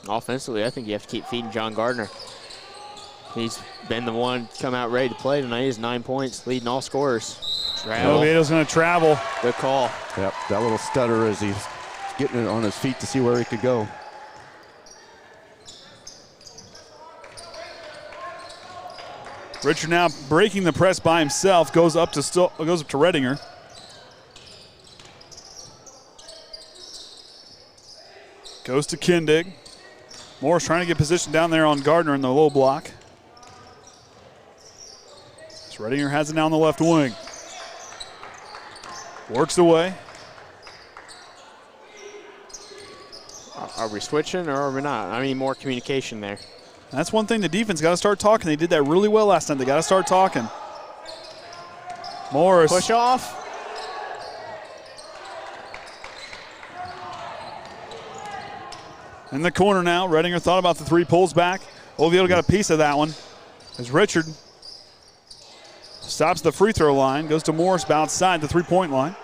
Offensively, I think you have to keep feeding John Gardner. He's been the one to come out ready to play tonight. He has 9 points, leading all scorers. Oviedo's going to travel. Good call. Yep, that little stutter as he's getting it on his feet to see where he could go. Richard now breaking the press by himself, goes up to Redinger. Goes to Kindig. Morris trying to get position down there on Gardner in the low block. So Redinger has it now on the left wing. Works away. Are we switching or are we not? I mean, more communication there. That's one thing the defense got to start talking. They did that really well last time. They got to start talking. Morris. Push off. In the corner now. Redinger thought about the three, pulls back. Oviedo got a piece of that one. As Richard stops the free throw line, goes to Morris outside the three-point line.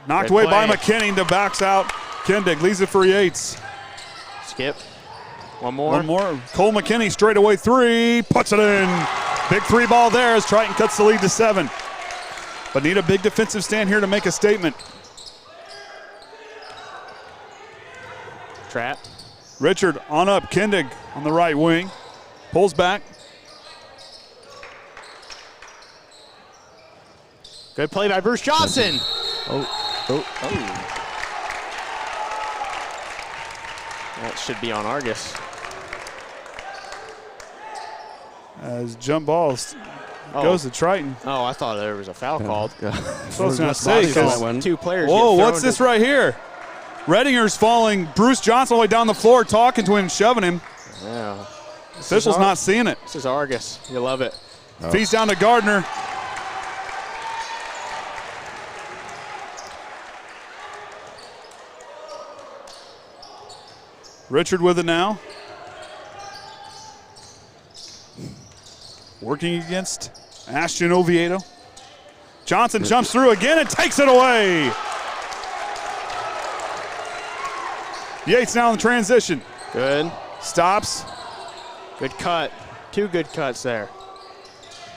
Knocked away by McKinney to backs out. Kindig leaves it for Yates. Skip. One more. One more. Cole McKinney straight away three, puts it in. Big three ball there as Triton cuts the lead to 7. But need a big defensive stand here to make a statement. Trap. Richard on up, Kindig on the right wing. Pulls back. Good play by Bruce Johnson. Oh. That should be on Argos. As jump balls goes to Triton. Oh, I thought there was a foul called. That's what I was going to say. Because 2 players. Whoa, what's this right here? Redinger's falling. Bruce Johnson all the way down the floor talking to him, shoving him. Yeah. Official's not seeing it. This is Argos. You love it. Oh. Feeds down to Gardner. Richard with it now. Working against Ashton Oviedo. Johnson jumps through again and takes it away. Yates now in the transition. Good. Stops. Good cut. 2 good cuts there.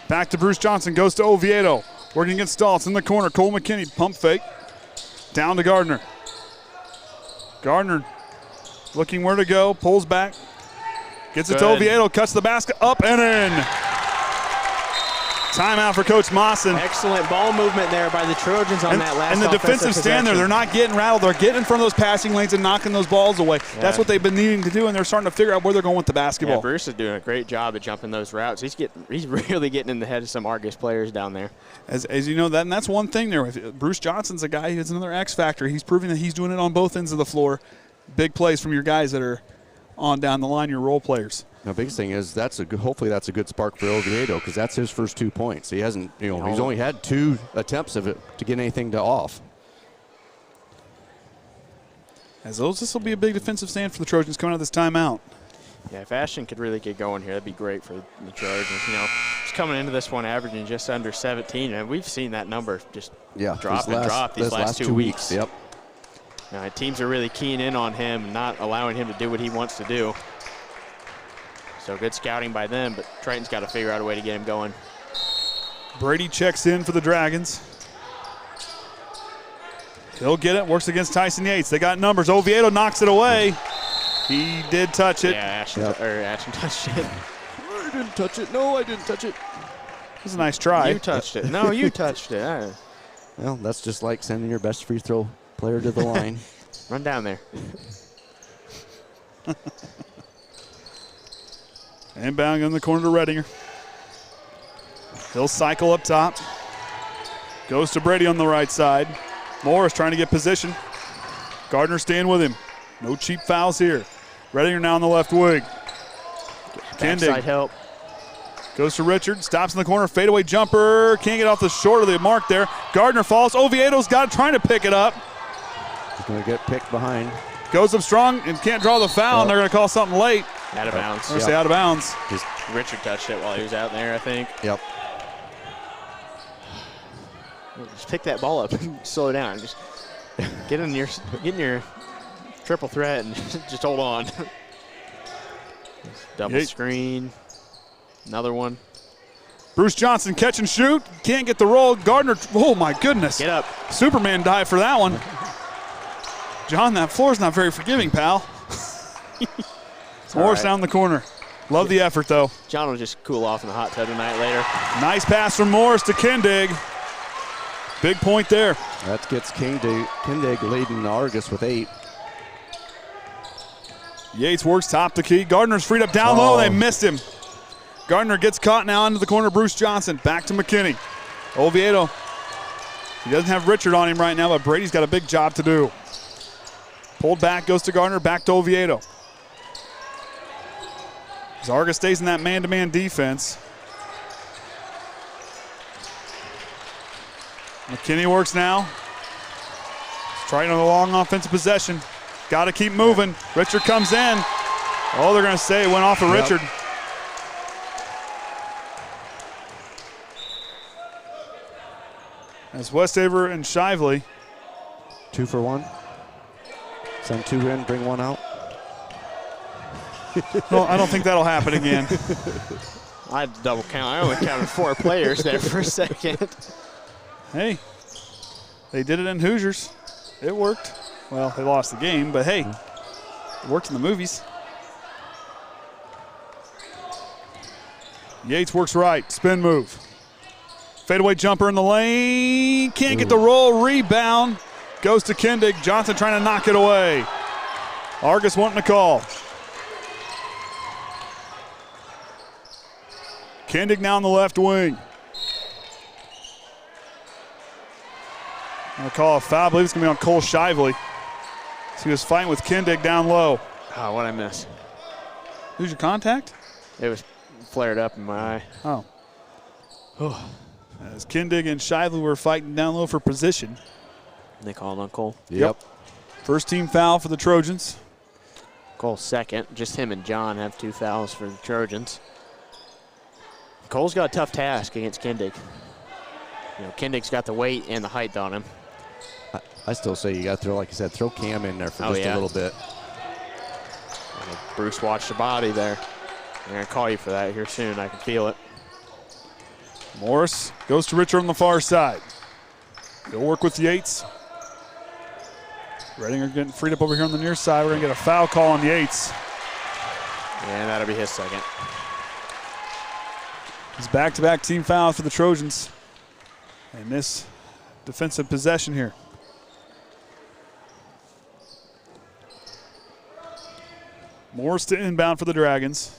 Back to Bruce Johnson. Goes to Oviedo. Working against Stoltz in the corner. Cole McKinney pump fake. Down to Gardner. Gardner looking where to go. Pulls back. Gets it to Oviedo. Cuts the basket up and in. Timeout for Coach Mawson. Excellent ball movement there by the Trojans on that last And the defensive stand there, they're not getting rattled. They're getting in front of those passing lanes and knocking those balls away. Yeah. That's what they've been needing to do, and they're starting to figure out where they're going with the basketball. Yeah, Bruce is doing a great job at jumping those routes. He's really getting in the head of some Argos players down there. As you know, and that's one thing there. Bruce Johnson's a guy who's another X factor. He's proving that he's doing it on both ends of the floor. Big plays from your guys that are on down the line, your role players. The biggest thing is hopefully that's a good spark for Oviedo because that's his first 2 points. He hasn't, he's only had 2 attempts of it to get anything to off. This will be a big defensive stand for the Trojans coming out of this timeout. Yeah, if Ashton could really get going here, that'd be great for the Trojans. He's coming into this one averaging just under 17, and we've seen that number just drop these last 2 weeks. Yep. Now, teams are really keying in on him, not allowing him to do what he wants to do. So good scouting by them, but Triton's got to figure out a way to get him going. Brady checks in for the Dragons. He'll get it, works against Tyson Yates. They got numbers. Oviedo knocks it away. He did touch it. Yeah, Ashton touched it. I didn't touch it. No, I didn't touch it. It was a nice try. You touched it. No, you touched it. Well, that's just like sending your best free throw player to the line. Run down there. Inbound in the corner to Redinger. He'll cycle up top. Goes to Brady on the right side. Morris trying to get position. Gardner staying with him. No cheap fouls here. Redinger now on the left wing. Backside help. Goes to Richard. Stops in the corner. Fadeaway jumper. Can't get off the short of the mark there. Gardner falls. Oviedo's got it, trying to pick it up. He's going to get picked behind. Goes up strong and can't draw the foul, and they're going to call something late. Out of bounds. They're going to say out of bounds. Richard touched it while he was out there, I think. Yep. Just pick that ball up and slow down. Just get in your triple threat and just hold on. Double screen. Another one. Bruce Johnson catch and shoot. Can't get the roll. Gardner, oh my goodness. Get up. Superman dive for that one. John, that floor's not very forgiving, pal. Morris down the corner. Love the effort, though. John will just cool off in the hot tub tonight later. Nice pass from Morris to Kindig. Big point there. That gets Kindig leading Argos with 8. Yates works top the key. Gardner's freed up down low. They missed him. Gardner gets caught now into the corner. Bruce Johnson back to McKinney. Oviedo. He doesn't have Richard on him right now, but Brady's got a big job to do. Pulled back, goes to Gardner, back to Oviedo. As Argos stays in that man-to-man defense. McKinney works now. Triton on the long offensive possession. Got to keep moving. Richard comes in. Oh, they're going to say it went off of Richard. As Westafer and Shively. 2 for 1. Send 2 in, bring 1 out. No, I don't think that'll happen again. I had to double count. I only counted 4 players there for a second. Hey, they did it in Hoosiers. It worked. Well, they lost the game, but hey, it worked in the movies. Yates works right, spin move. Fadeaway jumper in the lane. Can't get the roll. Rebound. Goes to Kindig. Johnson trying to knock it away. Argos wanting a call. Kindig now on the left wing. I'm going to call a foul. I believe it's going to be on Cole Shively. So he was fighting with Kindig down low. Oh, what'd I miss? Who's your contact? It was flared up in my eye. Oh. As Kindig and Shively were fighting down low for position. They called on Cole. Yep. First team foul for the Trojans. Cole second. Just him and John have 2 fouls for the Trojans. Cole's got a tough task against Kindig. Kindig's got the weight and the height on him. I still say you got to throw, like you said, throw Cam in there for just a little bit. Bruce watched the body there. They're going to call you for that here soon. I can feel it. Morris goes to Richard on the far side. He'll work with Yates. Redinger getting freed up over here on the near side. We're going to get a foul call on Yates. And that'll be his second. It's back-to-back team foul for the Trojans. And this defensive possession here. Morris to inbound for the Dragons.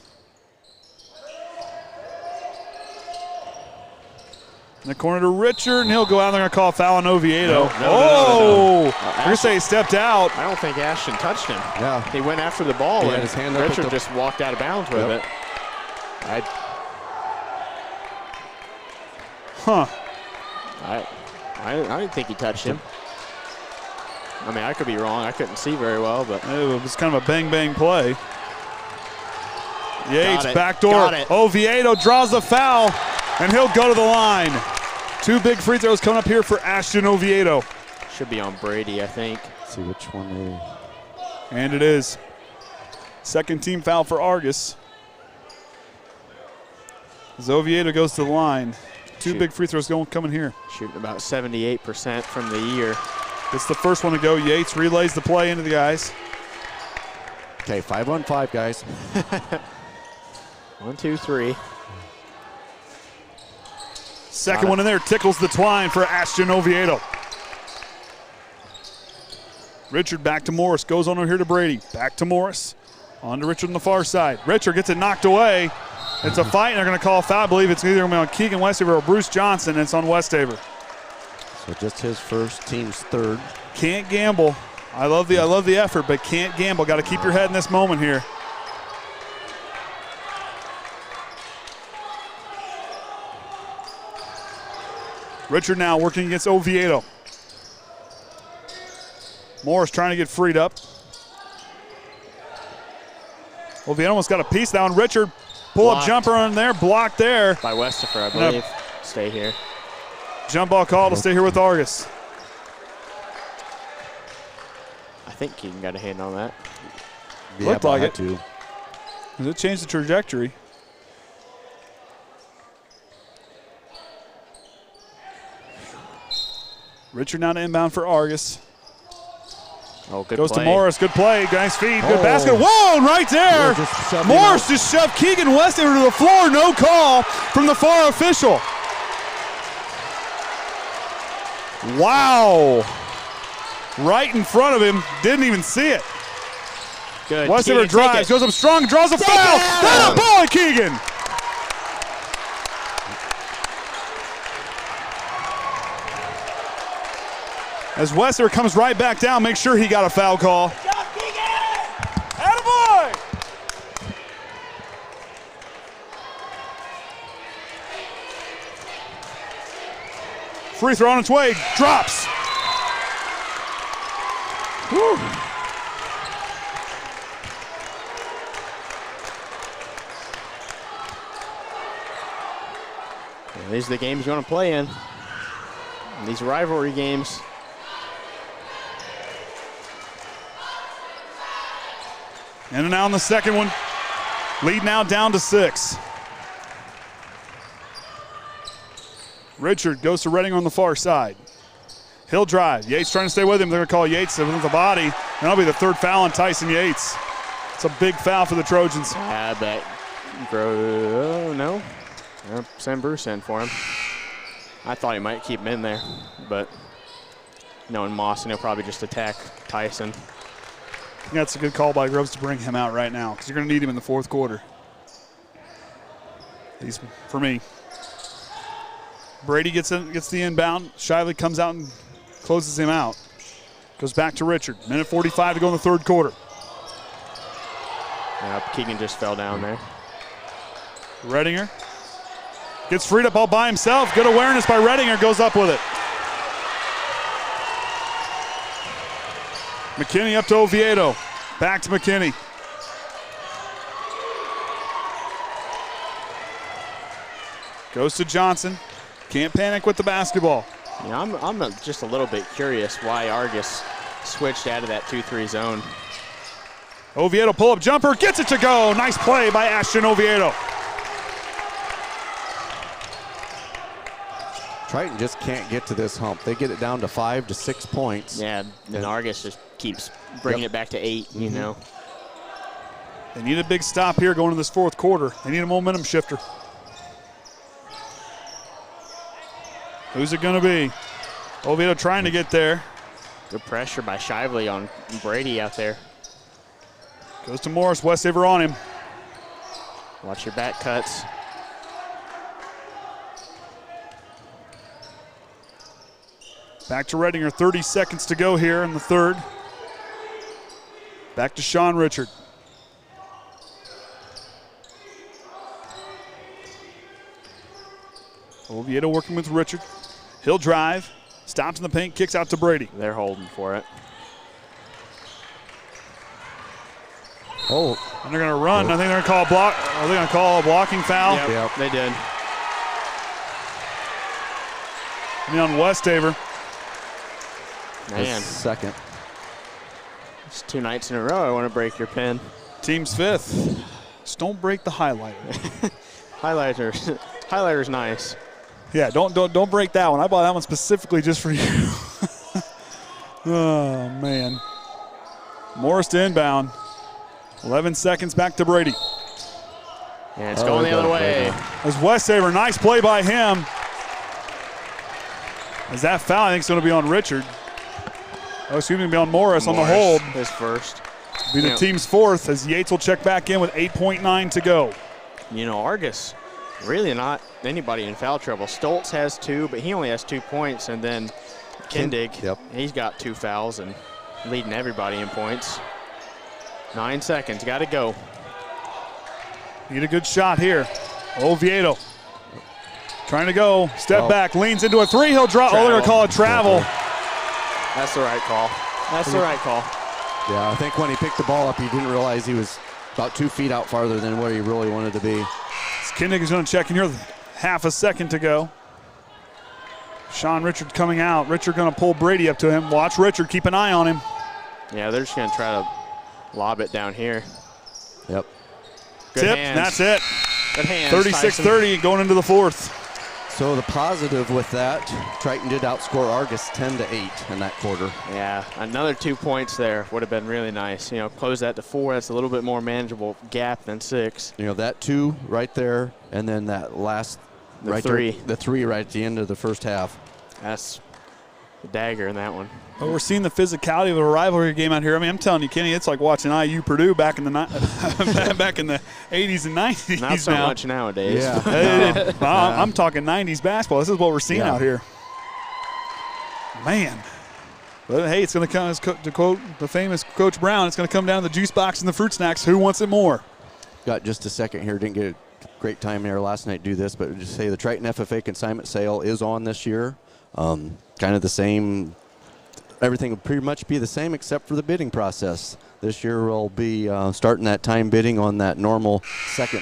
In the corner to Richard, and he'll go out there and call a foul on Oviedo. No. I'm going to say he stepped out. I don't think Ashton touched him. Yeah. He went after the ball, and his hand up Richard just walked out of bounds with it. I didn't think he touched him. I mean, I could be wrong. I couldn't see very well, but It was kind of a bang-bang play. Yates, backdoor. Oviedo draws the foul, and he'll go to the line. 2 big free throws coming up here for Ashton Oviedo. Should be on Brady, I think. Let's see which one And it is. Second team foul for Argos. As Oviedo goes to the line. 2 big free throws coming here. Shooting about 78% from the year. It's the first one to go. Yates relays the play into the guys. Okay, 5-on-5, guys. 1, 2, 3. Second one in there tickles the twine for Ashton Oviedo. Richard back to Morris. Goes on over here to Brady. Back to Morris. On to Richard on the far side. Richard gets it knocked away. It's a fight, and they're going to call a foul. I believe it's either going to be on Keegan Westafer or Bruce Johnson, and it's on Westafer. So just his first, team's third. Can't gamble. I love the effort, but can't gamble. Got to keep your head in this moment here. Richard now working against Oviedo. Morris trying to get freed up. Oviedo almost got a piece down. Richard, pull-up jumper on there, blocked there. By Westafer, I believe. Stay here. Jump ball call to stay here with Argos. I think Keegan got a hand on that. Yeah, Looked like it. too. Does it change the trajectory? Richard now to inbound for Argos. Oh, good Goes play. to Morris. Good play. Nice feed. Good basket. Whoa, right there. Morris just shoved Keegan Westafer to the floor. No call from the far official. Wow. Right in front of him. Didn't even see it. Good. Westafer drives. Goes up strong. Draws a foul. That a ball, Keegan. As Westafer comes right back down, make sure he got a foul call. Attaboy! Free throw on its way, drops. Whew. These are the games you want to play in. These rivalry games. In and out on the second one. Lead now down to 6. Richard goes to Redding on the far side. He'll drive. Yates trying to stay with him. They're going to call Yates with the body. And that'll be the third foul on Tyson Yates. It's a big foul for the Trojans. I bet. No. Send Bruce in for him. I thought he might keep him in there, but knowing Moss, and he'll probably just attack Tyson. That's a good call by Groves to bring him out right now because you're going to need him in the fourth quarter. At least for me. Brady gets the inbound. Shively comes out and closes him out. Goes back to Richard. Minute 45 to go in the third quarter. Keegan just fell down there. Reddinger gets freed up all by himself. Good awareness by Reddinger. Goes up with it. McKinney up to Oviedo. Back to McKinney. Goes to Johnson. Can't panic with the basketball. Yeah, I'm just a little bit curious why Argos switched out of that 2-3 zone. Oviedo pull-up jumper. Gets it to go. Nice play by Ashton Oviedo. Triton just can't get to this hump. They get it down to 5 to 6 points. Yeah, and Argos just keeps bringing it back to 8, you know. They need a big stop here going into this fourth quarter. They need a momentum shifter. Who's it going to be? Oviedo trying to get there. Good pressure by Shively on Brady out there. Goes to Morris. Westafer on him. Watch your back cuts. Back to Redinger, 30 seconds to go here in the third. Back to Sean Richard. Oviedo working with Richard. He'll drive, stops in the paint, kicks out to Brady. They're holding for it. Oh. And they're going to run. I think they're going to call a block. Are they going to call a blocking foul? Yep. They did. On Westafer. Man. Second. It's 2 nights in a row I want to break your pen. Team's fifth. Just don't break the highlighter. Highlighter's nice. Yeah, don't break that one. I bought that one specifically just for you. Oh, man. Morris to inbound. 11 seconds back to Brady. And it's going the other way. As Westafer, nice play by him. As that foul, I think, is going to be on Richard. Oh, excuse me, be on Morris on the hold. His first. Be the team's fourth as Yates will check back in with 8.9 to go. You know, Argos, really not anybody in foul trouble. Stoltz has 2, but he only has 2 points. And then Kindig, he's got 2 fouls and leading everybody in points. 9 seconds, got to go. Need a good shot here. Oviedo trying to go, step back, leans into a 3, he'll drop. Oh, they're going to call it travel. That's the right call. That's the right call. Yeah, I think when he picked the ball up, he didn't realize he was about 2 feet out farther than where he really wanted to be. Kindig is going to check in here with half a second to go. Sean Richard coming out. Richard going to pull Brady up to him. Watch Richard, keep an eye on him. Yeah, they're just going to try to lob it down here. Yep. Good Tip, hands. that's it. Good hands, 36-30 going into the fourth. So the positive with that, Triton did outscore Argos 10-8 in that quarter. Yeah, another 2 points there would have been really nice. You know, close that to 4. That's a little bit more manageable gap than 6. You know, that 2 right there, and then that last the 3. The 3 right at the end of the first half. That's the dagger in that one. But we're seeing the physicality of a rivalry game out here. I mean, I'm telling you, Kenny, it's like watching IU Purdue back in the back in the 80s and 90s. Not so much nowadays. Yeah. I'm talking 90s basketball. This is what we're seeing out here. Man. But hey, it's going to come, to quote the famous Coach Brown, it's going to come down to the juice box and the fruit snacks. Who wants it more? Got just a second here. Didn't get a great time here last night to do this, but just say the Triton FFA consignment sale is on this year. Kind of the same. Everything will pretty much be the same except for the bidding process. This year we'll be starting that time bidding on that normal second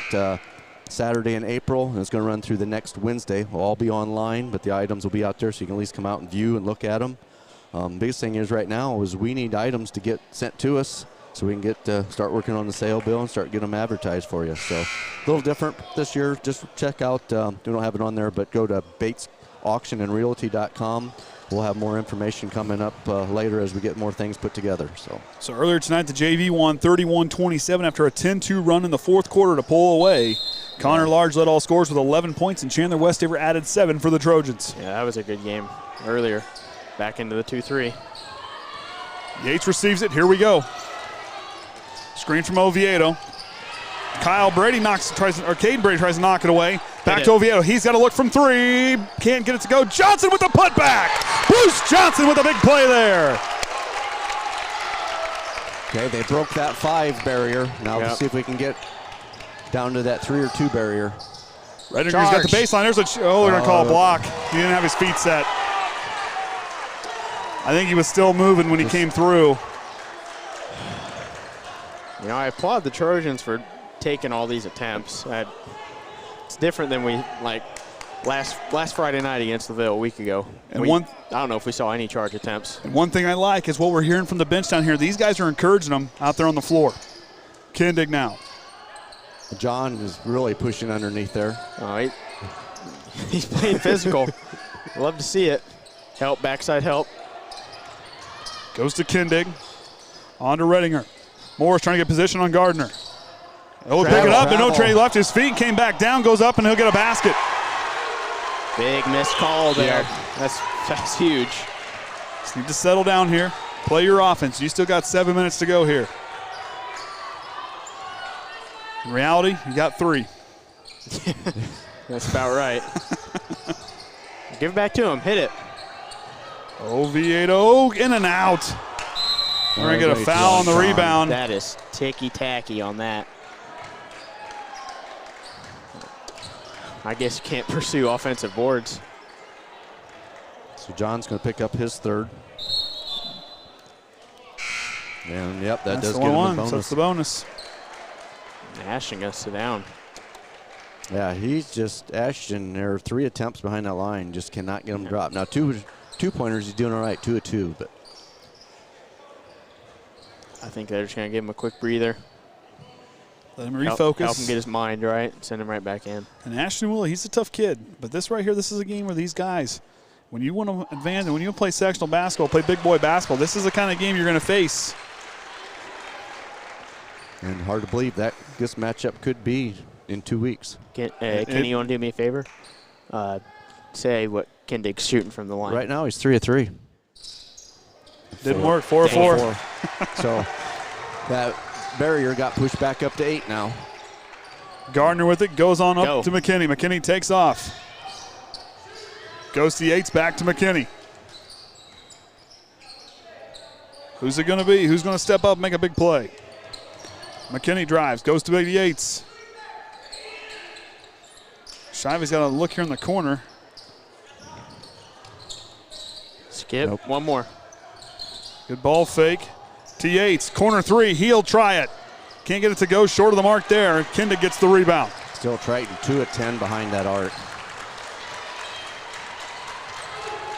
Saturday in April, and it's going to run through the next Wednesday. We'll all be online, but the items will be out there so you can at least come out and view and look at them. Biggest thing is right now is we need items to get sent to us so we can get start working on the sale bill and start getting them advertised for you. So a little different this year. Just check out, we don't have it on there, but go to batesauctionandrealty.com. We'll have more information coming up later as we get more things put together. So earlier tonight, the JV won 31-27 after a 10-2 run in the fourth quarter to pull away. Connor Large led all scores with 11 points, and Chandler Westafer added 7 for the Trojans. Yeah, that was a good game earlier. Back into the 2-3. Yates receives it. Here we go. Screen from Oviedo. Kyle Brady Caden Brady tries to knock it away. Back to Oviedo. He's got to look from 3. Can't get it to go. Johnson with the putback. Bruce Johnson with a big play there. Okay, they broke that 5 barrier. Now let's see if we can get down to that 3 or 2 barrier. Redinger's got the baseline. There's they're going to call a block. He didn't have his feet set. I think he was still moving when he came through. You know, I applaud the Trojans for taking all these attempts. It's different than we last Friday night against the Ville a week ago. And I don't know if we saw any charge attempts. And one thing I like is what we're hearing from the bench down here. These guys are encouraging them out there on the floor. Kindig now. John is really pushing underneath there. Oh, he's playing physical. Love to see it. Help, backside help. Goes to Kindig. On to Redinger. Morris trying to get position on Gardner. He'll pick it up, but no trade. Left his feet, came back down, goes up, and he'll get a basket. Big missed call there. That's huge. Just need to settle down here. Play your offense. You still got 7 minutes to go here. In reality, you got 3. That's about right. Give it back to him. Hit it. Oviedo in and out. We're going to get a foul on the rebound. That is ticky-tacky on that. I guess you can't pursue offensive boards. So John's going to pick up his third. And, yep, that does get him the bonus. So that's the bonus. Ashton going to sit down. Yeah, he's just, Ashton, there are 3 attempts behind that line, just cannot get him dropped. Now, two-pointers, he's doing all right, 2 of 2, but. I think they're just going to give him a quick breather. Let him refocus. Help him get his mind right, send him right back in. And Ashton Willie, he's a tough kid. But this right here, this is a game where these guys, when you want to advance and when you play sectional basketball, play big boy basketball, this is the kind of game you're going to face. And hard to believe that this matchup could be in 2 weeks. Can you want to do me a favor? Say what Kindig's shooting from the line. Right now, he's 3 of 3. Didn't work, 4 of 4. So that barrier got pushed back up to 8 now. Gardner with it, goes on up to McKinney. McKinney takes off. Goes to Yates, back to McKinney. Who's it going to be? Who's going to step up and make a big play? McKinney drives, goes to Yates. Shively's got a look here in the corner. Skip, one more. Good ball fake to Yates. Corner 3, he'll try it. Can't get it to go, short of the mark there. Kindig gets the rebound. Still Triton, 2 of 10 behind that arc.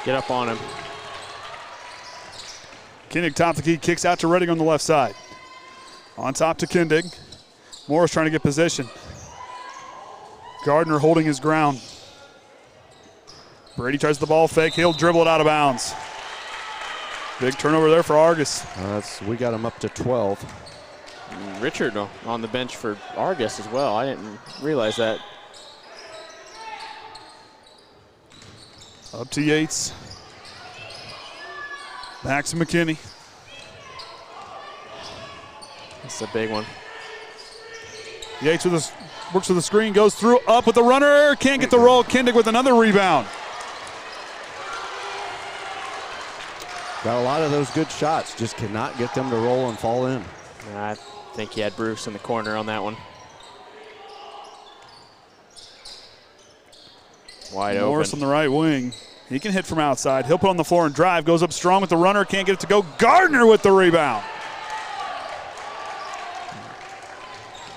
Get up on him. Kindig top the key, kicks out to Redding on the left side. On top to Kindig. Morris trying to get position. Gardner holding his ground. Brady tries the ball fake. He'll dribble it out of bounds. Big turnover there for Argos. We got him up to 12. Richard on the bench for Argos as well. I didn't realize that. Up to Yates. Back to McKinney. That's a big one. Yates works with the screen, goes through, up with the runner. Can't get the roll. Kindig with another rebound. Got a lot of those good shots, just cannot get them to roll and fall in. I think he had Bruce in the corner on that one. Wide open. Morris on the right wing. He can hit from outside. He'll put on the floor and drive. Goes up strong with the runner. Can't get it to go. Gardner with the rebound.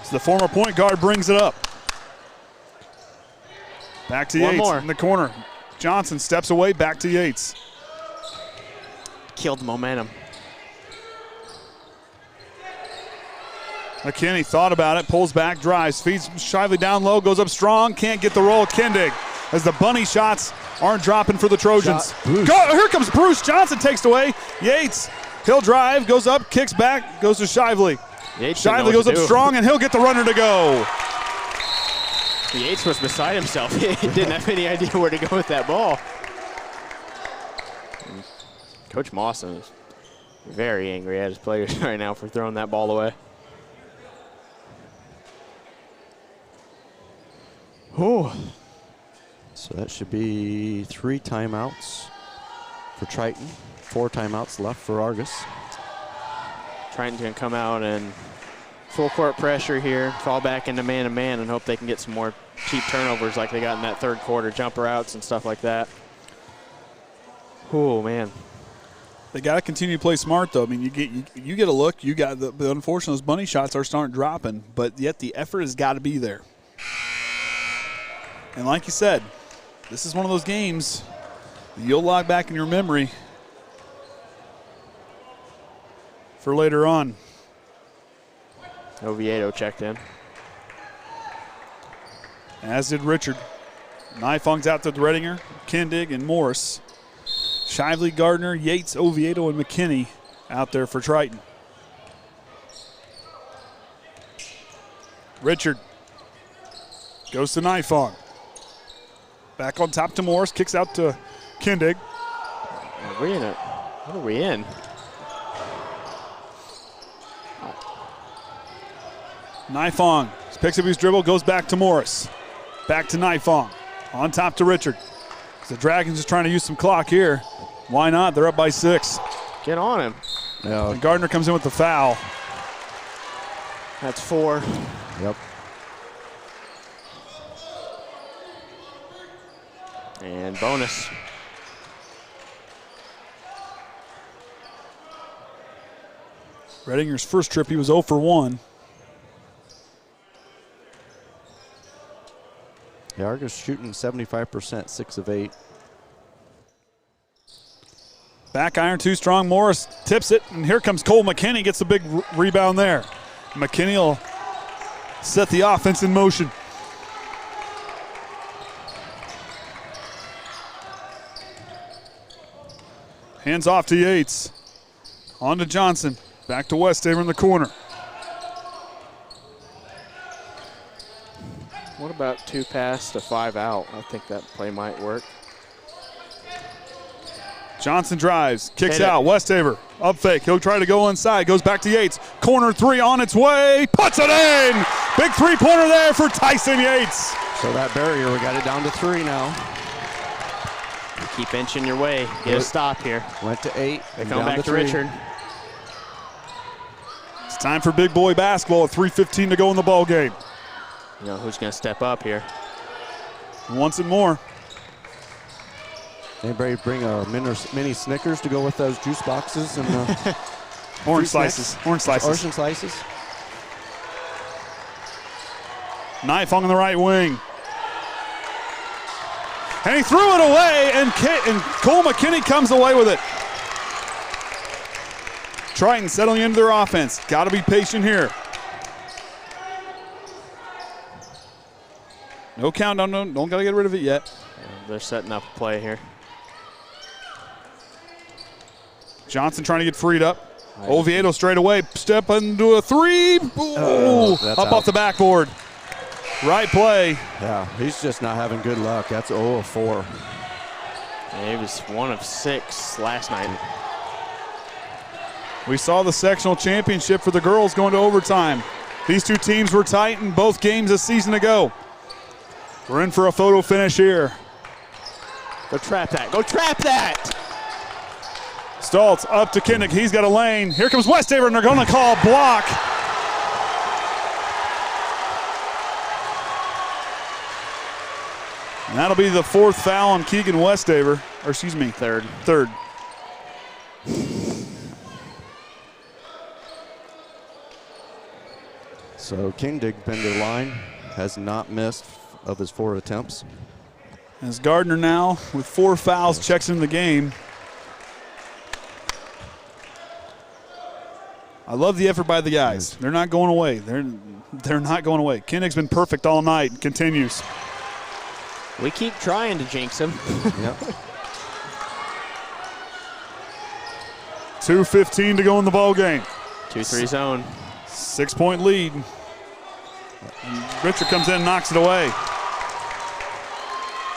So the former point guard brings it up. Back to Yates in the corner. Johnson steps away. Back to Yates. Killed the momentum. McKinney thought about it, pulls back, drives, feeds Shively down low, goes up strong, can't get the roll. Kindig, as the bunny shots aren't dropping for the Trojans. Here comes Bruce. Johnson takes it away. Yates, he'll drive, goes up, kicks back, goes to Shively. Shively goes up strong, and he'll get the runner to go. Yates was beside himself. He didn't have any idea where to go with that ball. Coach Mawson is very angry at his players right now for throwing that ball away. Oh. So that should be 3 timeouts for Triton. 4 timeouts left for Argos. Triton's going to come out and full court pressure here, fall back into man-to-man, and hope they can get some more cheap turnovers like they got in that third quarter, jumper outs and stuff like that. Oh, man. They got to continue to play smart, though. I mean, you get a look. You got the unfortunate those bunny shots are starting dropping, but yet the effort has got to be there. And like you said, this is one of those games that you'll log back in your memory for later on. Oviedo checked in. As did Richard. Nifong's out to the Redinger, Kindig, and Morris. Shively, Gardner, Yates, Oviedo, and McKinney out there for Triton. Richard goes to Nifong. Back on top to Morris, kicks out to Kindig. What are we in? Nifong picks up his dribble, goes back to Morris. Back to Nifong. On top to Richard. The Dragons just trying to use some clock here. Why not? They're up by 6. Get on him. Yeah. And Gardner comes in with the foul. That's 4. Yep. And bonus. Redinger's first trip, he was 0 for 1. The Argos shooting 75%, 6 of 8. Back iron, too strong. Morris tips it, and here comes Cole McKinney, gets the big rebound there. McKinney will set the offense in motion. Hands off to Yates. On to Johnson. Back to Westafer in the corner. What about 2 pass to 5 out? I think that play might work. Johnson drives, kicks Hit it. out. Westafer up fake. He'll try to go inside. Goes back to Yates. Corner 3 on its way. Puts it in. Big 3-pointer there for Tyson Yates. So that barrier, we got it down to 3 now. Keep inching your way. Get a stop here. Went to 8. They come back to Richard. It's time for big boy basketball at 3:15 to go in the ball game. You know who's going to step up here? Wants it more. Anybody bring a mini Snickers to go with those juice boxes and Orange snacks? slices. Orange slices. Orange slices. Knife on the right wing. And he threw it away, and Cole McKinney comes away with it. Triton settling into their offense. Got to be patient here. No countdown. Don't got to get rid of it yet. They're setting up a play here. Johnson trying to get freed up. Oviedo straight away. Step into a 3. Ooh, up out. off the backboard. Right play. Yeah, he's just not having good luck. That's 0 of 4. Yeah, he was 1 of 6 last night. We saw the sectional championship for the girls going to overtime. These two teams were tight in both games a season ago. We're in for a photo finish here. Go trap that. Go trap that. Stoltz up to Kinnick. He's got a lane. Here comes Westafer, and they're going to call a block. And that'll be the 4th foul on Keegan Westafer. Or excuse me, third. So Kindig been to the line, has not missed of his 4 attempts. As Gardner now, with 4 fouls, checks into the game. I love the effort by the guys. They're not going away. They're not going away. Kinnick's been perfect all night. Continues. We keep trying to jinx him. Yep. 2:15 to go in the ball game. 2-3 zone. 6-point lead. And Richard comes in and knocks it away.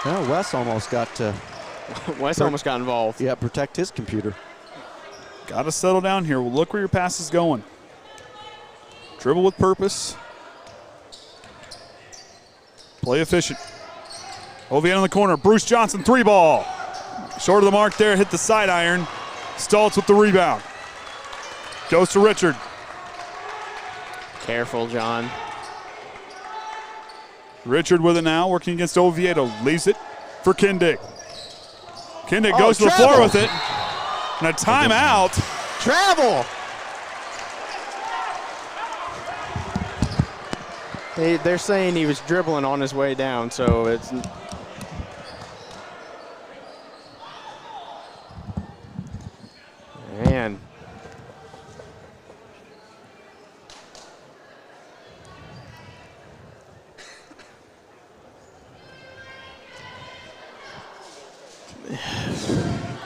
Well, Wes almost got to Wes almost got involved. protect his computer. Got to settle down here. Well, look where your pass is going. Dribble with purpose. Play efficient. Oviedo in the corner. Bruce Johnson, 3-ball. Short of the mark there, hit the side iron. Stoltz with the rebound. Goes to Richard. Careful, John. Richard with it now, working against Oviedo. Leaves it for Kindig. Kindig goes to the floor with it. And a timeout. Travel. They're saying he was dribbling on his way down, so it's. Man.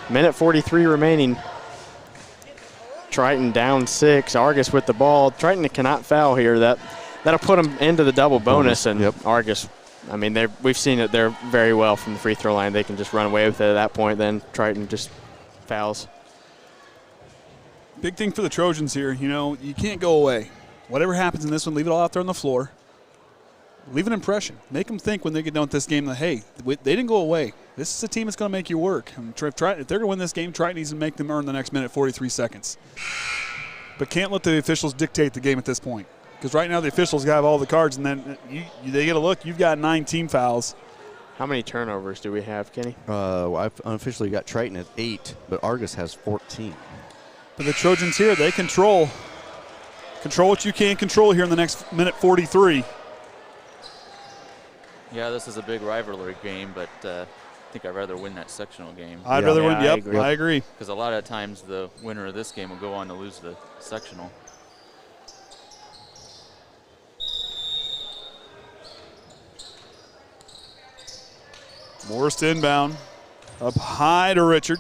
Minute 43 remaining. Triton down 6. Argos with the ball. Triton cannot foul here. That'll put them into the double bonus. And Argos, I mean, we've seen it. They're very well from the free throw line. They can just run away with it at that point. Then Triton just fouls. Big thing for the Trojans here. You know, you can't go away. Whatever happens in this one, leave it all out there on the floor. Leave an impression. Make them think when they get done with this game that, hey, they didn't go away. This is a team that's going to make you work. And if they're going to win this game, Triton needs to make them earn the next minute, 43 seconds. But can't let the officials dictate the game at this point. Because right now the officials have all the cards, and then they get a look. You've got 9 team fouls. How many turnovers do we have, Kenny? I've unofficially got Triton at 8, but Argos has 14. But the Trojans here, they control what you can control here in the next minute 43. Yeah, this is a big rivalry game, but I think I'd rather win that sectional game. I'd rather win. Yeah, Yep, I agree. Because a lot of times the winner of this game will go on to lose the sectional. Morris to inbound. Up high to Richard.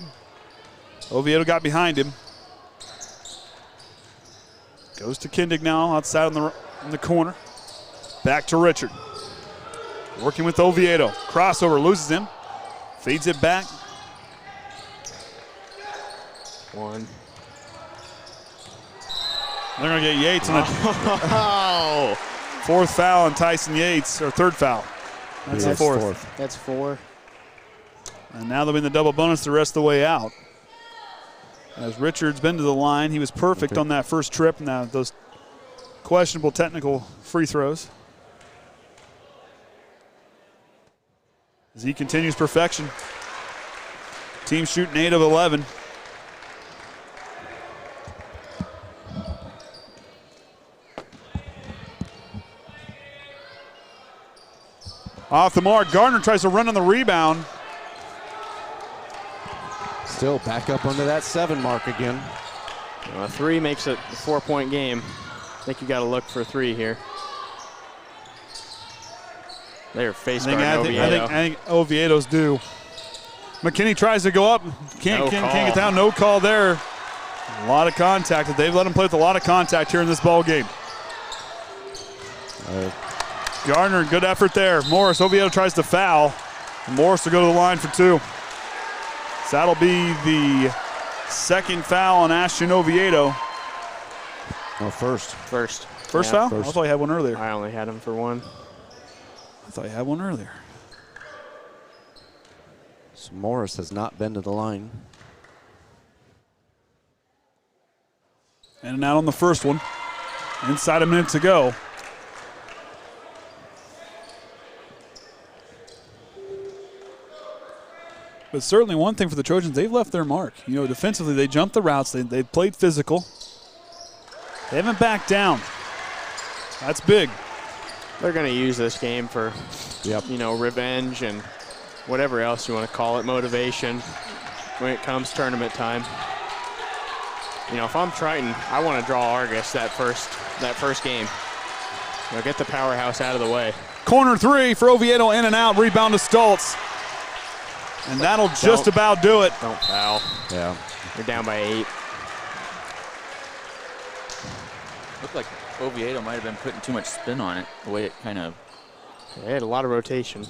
Oviedo got behind him. Goes to Kindig now outside in the corner. Back to Richard. Working with Oviedo. Crossover, loses him. Feeds it back. 1. They're going to get Yates on a Oh! 4th foul on Tyson Yates, or 3rd foul. That's the 4th. That's 4. And now they'll be in the double bonus the rest of the way out. As Richard's been to the line, he was perfect on that first trip. Now those questionable technical free throws. As he continues perfection. Team shooting 8 of 11. Off the mark, Gardner tries to run on the rebound. Still back up under that 7 mark again. 3 makes it a 4-point game. I think you got to look for 3 here. They're face guarding Oviedo. I think Oviedo's due. McKinney tries to go up. Can't get down. No call there. A lot of contact. They've let him play with a lot of contact here in this ball game. Gardner, good effort there. Morris, Oviedo tries to foul. Morris will go to the line for 2. So that'll be the 2nd foul on Ashton Oviedo. Oh, first. First Foul? First. I thought he had one earlier. I only had him for 1. I thought he had one earlier. So Morris has not been to the line. In and out on the first one. Inside a minute to go. But certainly one thing for the Trojans, they've left their mark. You know, defensively, they jumped the routes. They played physical. They haven't backed down. That's big. They're going to use this game for, revenge and whatever else you want to call it, motivation when it comes tournament time. If I'm Triton, I want to draw Argos that first game. Get the powerhouse out of the way. Corner 3 for Oviedo, in and out. Rebound to Stoltz. And that'll just about do it. Don't foul. Yeah. You're down by 8. Looked like Oviedo might have been putting too much spin on it, the way it kind of. They had a lot of rotation.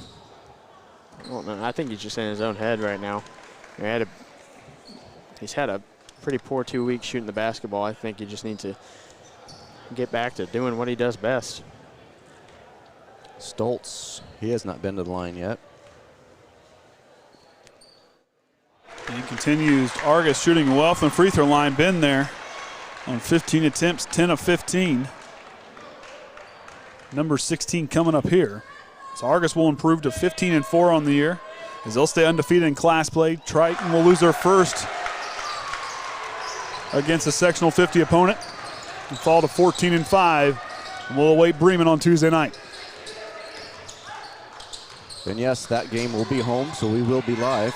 I think he's just in his own head right now. He's had a pretty poor 2 weeks shooting the basketball. I think he just needs to get back to doing what he does best. Stoltz, he has not been to the line yet. He continues. Argos shooting well from the free throw line. Been there on 15 attempts, 10 of 15. Number 16 coming up here. So Argos will improve to 15-4 on the year as they'll stay undefeated in class play. Triton will lose their first against a sectional 50 opponent and fall to 14-5. And we'll await Bremen on Tuesday night. And yes, that game will be home, so we will be live.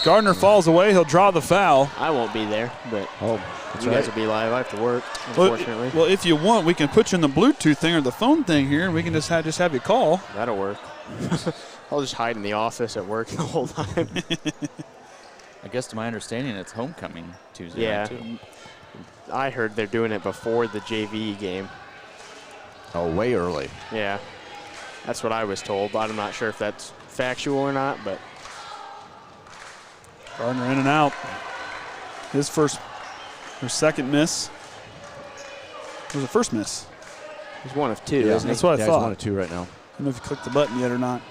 Gardner falls away. He'll draw the foul. I won't be there, but That's you right. guys will be live. I have to work, unfortunately. Well, if you want, we can put you in the Bluetooth thing or the phone thing here, and we can just have you call. That'll work. I'll just hide in the office at work the whole time. I guess to my understanding, it's homecoming Tuesday night, too. I heard they're doing it before the JV game. Oh, way early. Yeah, that's what I was told, but I'm not sure if that's factual or not, but. Gardner in and out. His second miss. It was the first miss. He's one of two, Yeah, isn't he? That's what I yeah, thought. he's 1 of 2 right now. I don't know if you clicked the button yet or not.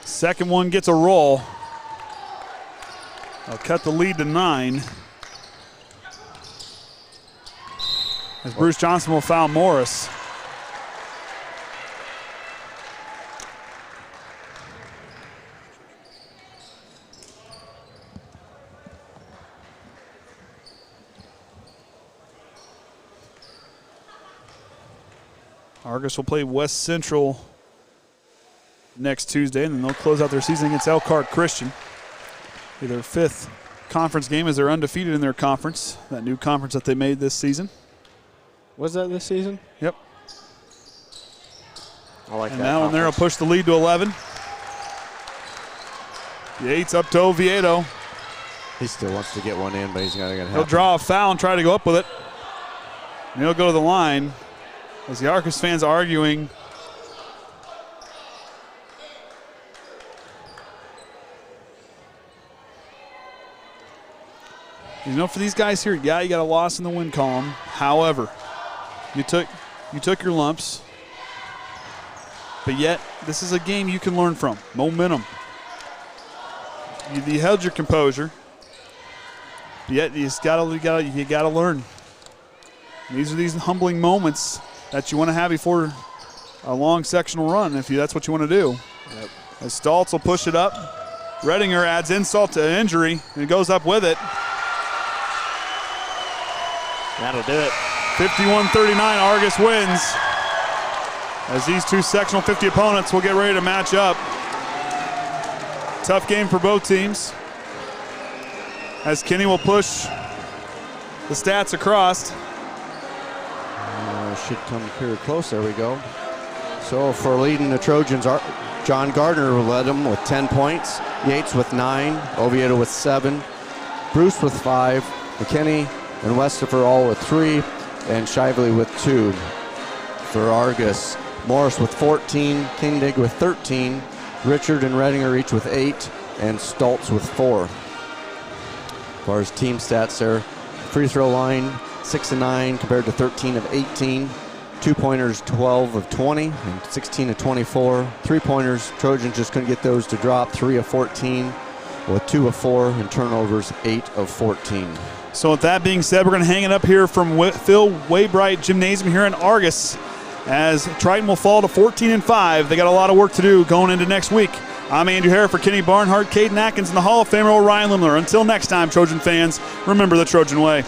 Second one gets a roll. They'll cut the lead to 9. As Bruce Johnson will foul Morris. Argos will play West Central next Tuesday, and then they'll close out their season against Elkhart Christian. Their 5th conference game as they're undefeated in their conference, that new conference that they made this season. Was that this season? Yep. I like And that. now Lemler will push the lead to 11. Yates up to Oviedo. He still wants to get one in, but he's not going to He'll happen. draw a foul and try to go up with it. And he'll go to the line as the Argos fans are arguing. You know, for these guys here, yeah, you got a loss in the win column. However, you took your lumps, but yet this is a game you can learn from. Momentum. You held your composure, yet you gotta learn. These are these humbling moments that you want to have before a long sectional run, if that's what you want to do. Yep. As Stoltz will push it up. Redinger adds insult to injury and goes up with it. That'll do it. 51-39, Argos wins. As these two sectional 50 opponents will get ready to match up. Tough game for both teams. As Kenny will push the stats across. Should come here close. There we go. So for leading the Trojans, John Gardner led them with 10 points. Yates with 9. Oviedo with 7. Bruce with 5. McKinney and Westafer all with 3. And Shively with 2. For Argos, Morris with 14. Kindig with 13. Richard and Redinger each with 8. And Stoltz with 4. As far as team stats there, free throw line 6 of 9 compared to 13 of 18. 2-pointers 12 of 20 and 16 of 24. 3-pointers, Trojans just couldn't get those to drop. 3 of 14 with 2 of 4 and turnovers 8 of 14. So with that being said, we're going to hang it up here from Phil Waybright Gymnasium here in Argos as Triton will fall to 14-5. They got a lot of work to do going into next week. I'm Andrew Hare for Kenny Barnhart, Kaden Atkins, and the Hall of Famer Orion Lemler. Until next time, Trojan fans, remember the Trojan way.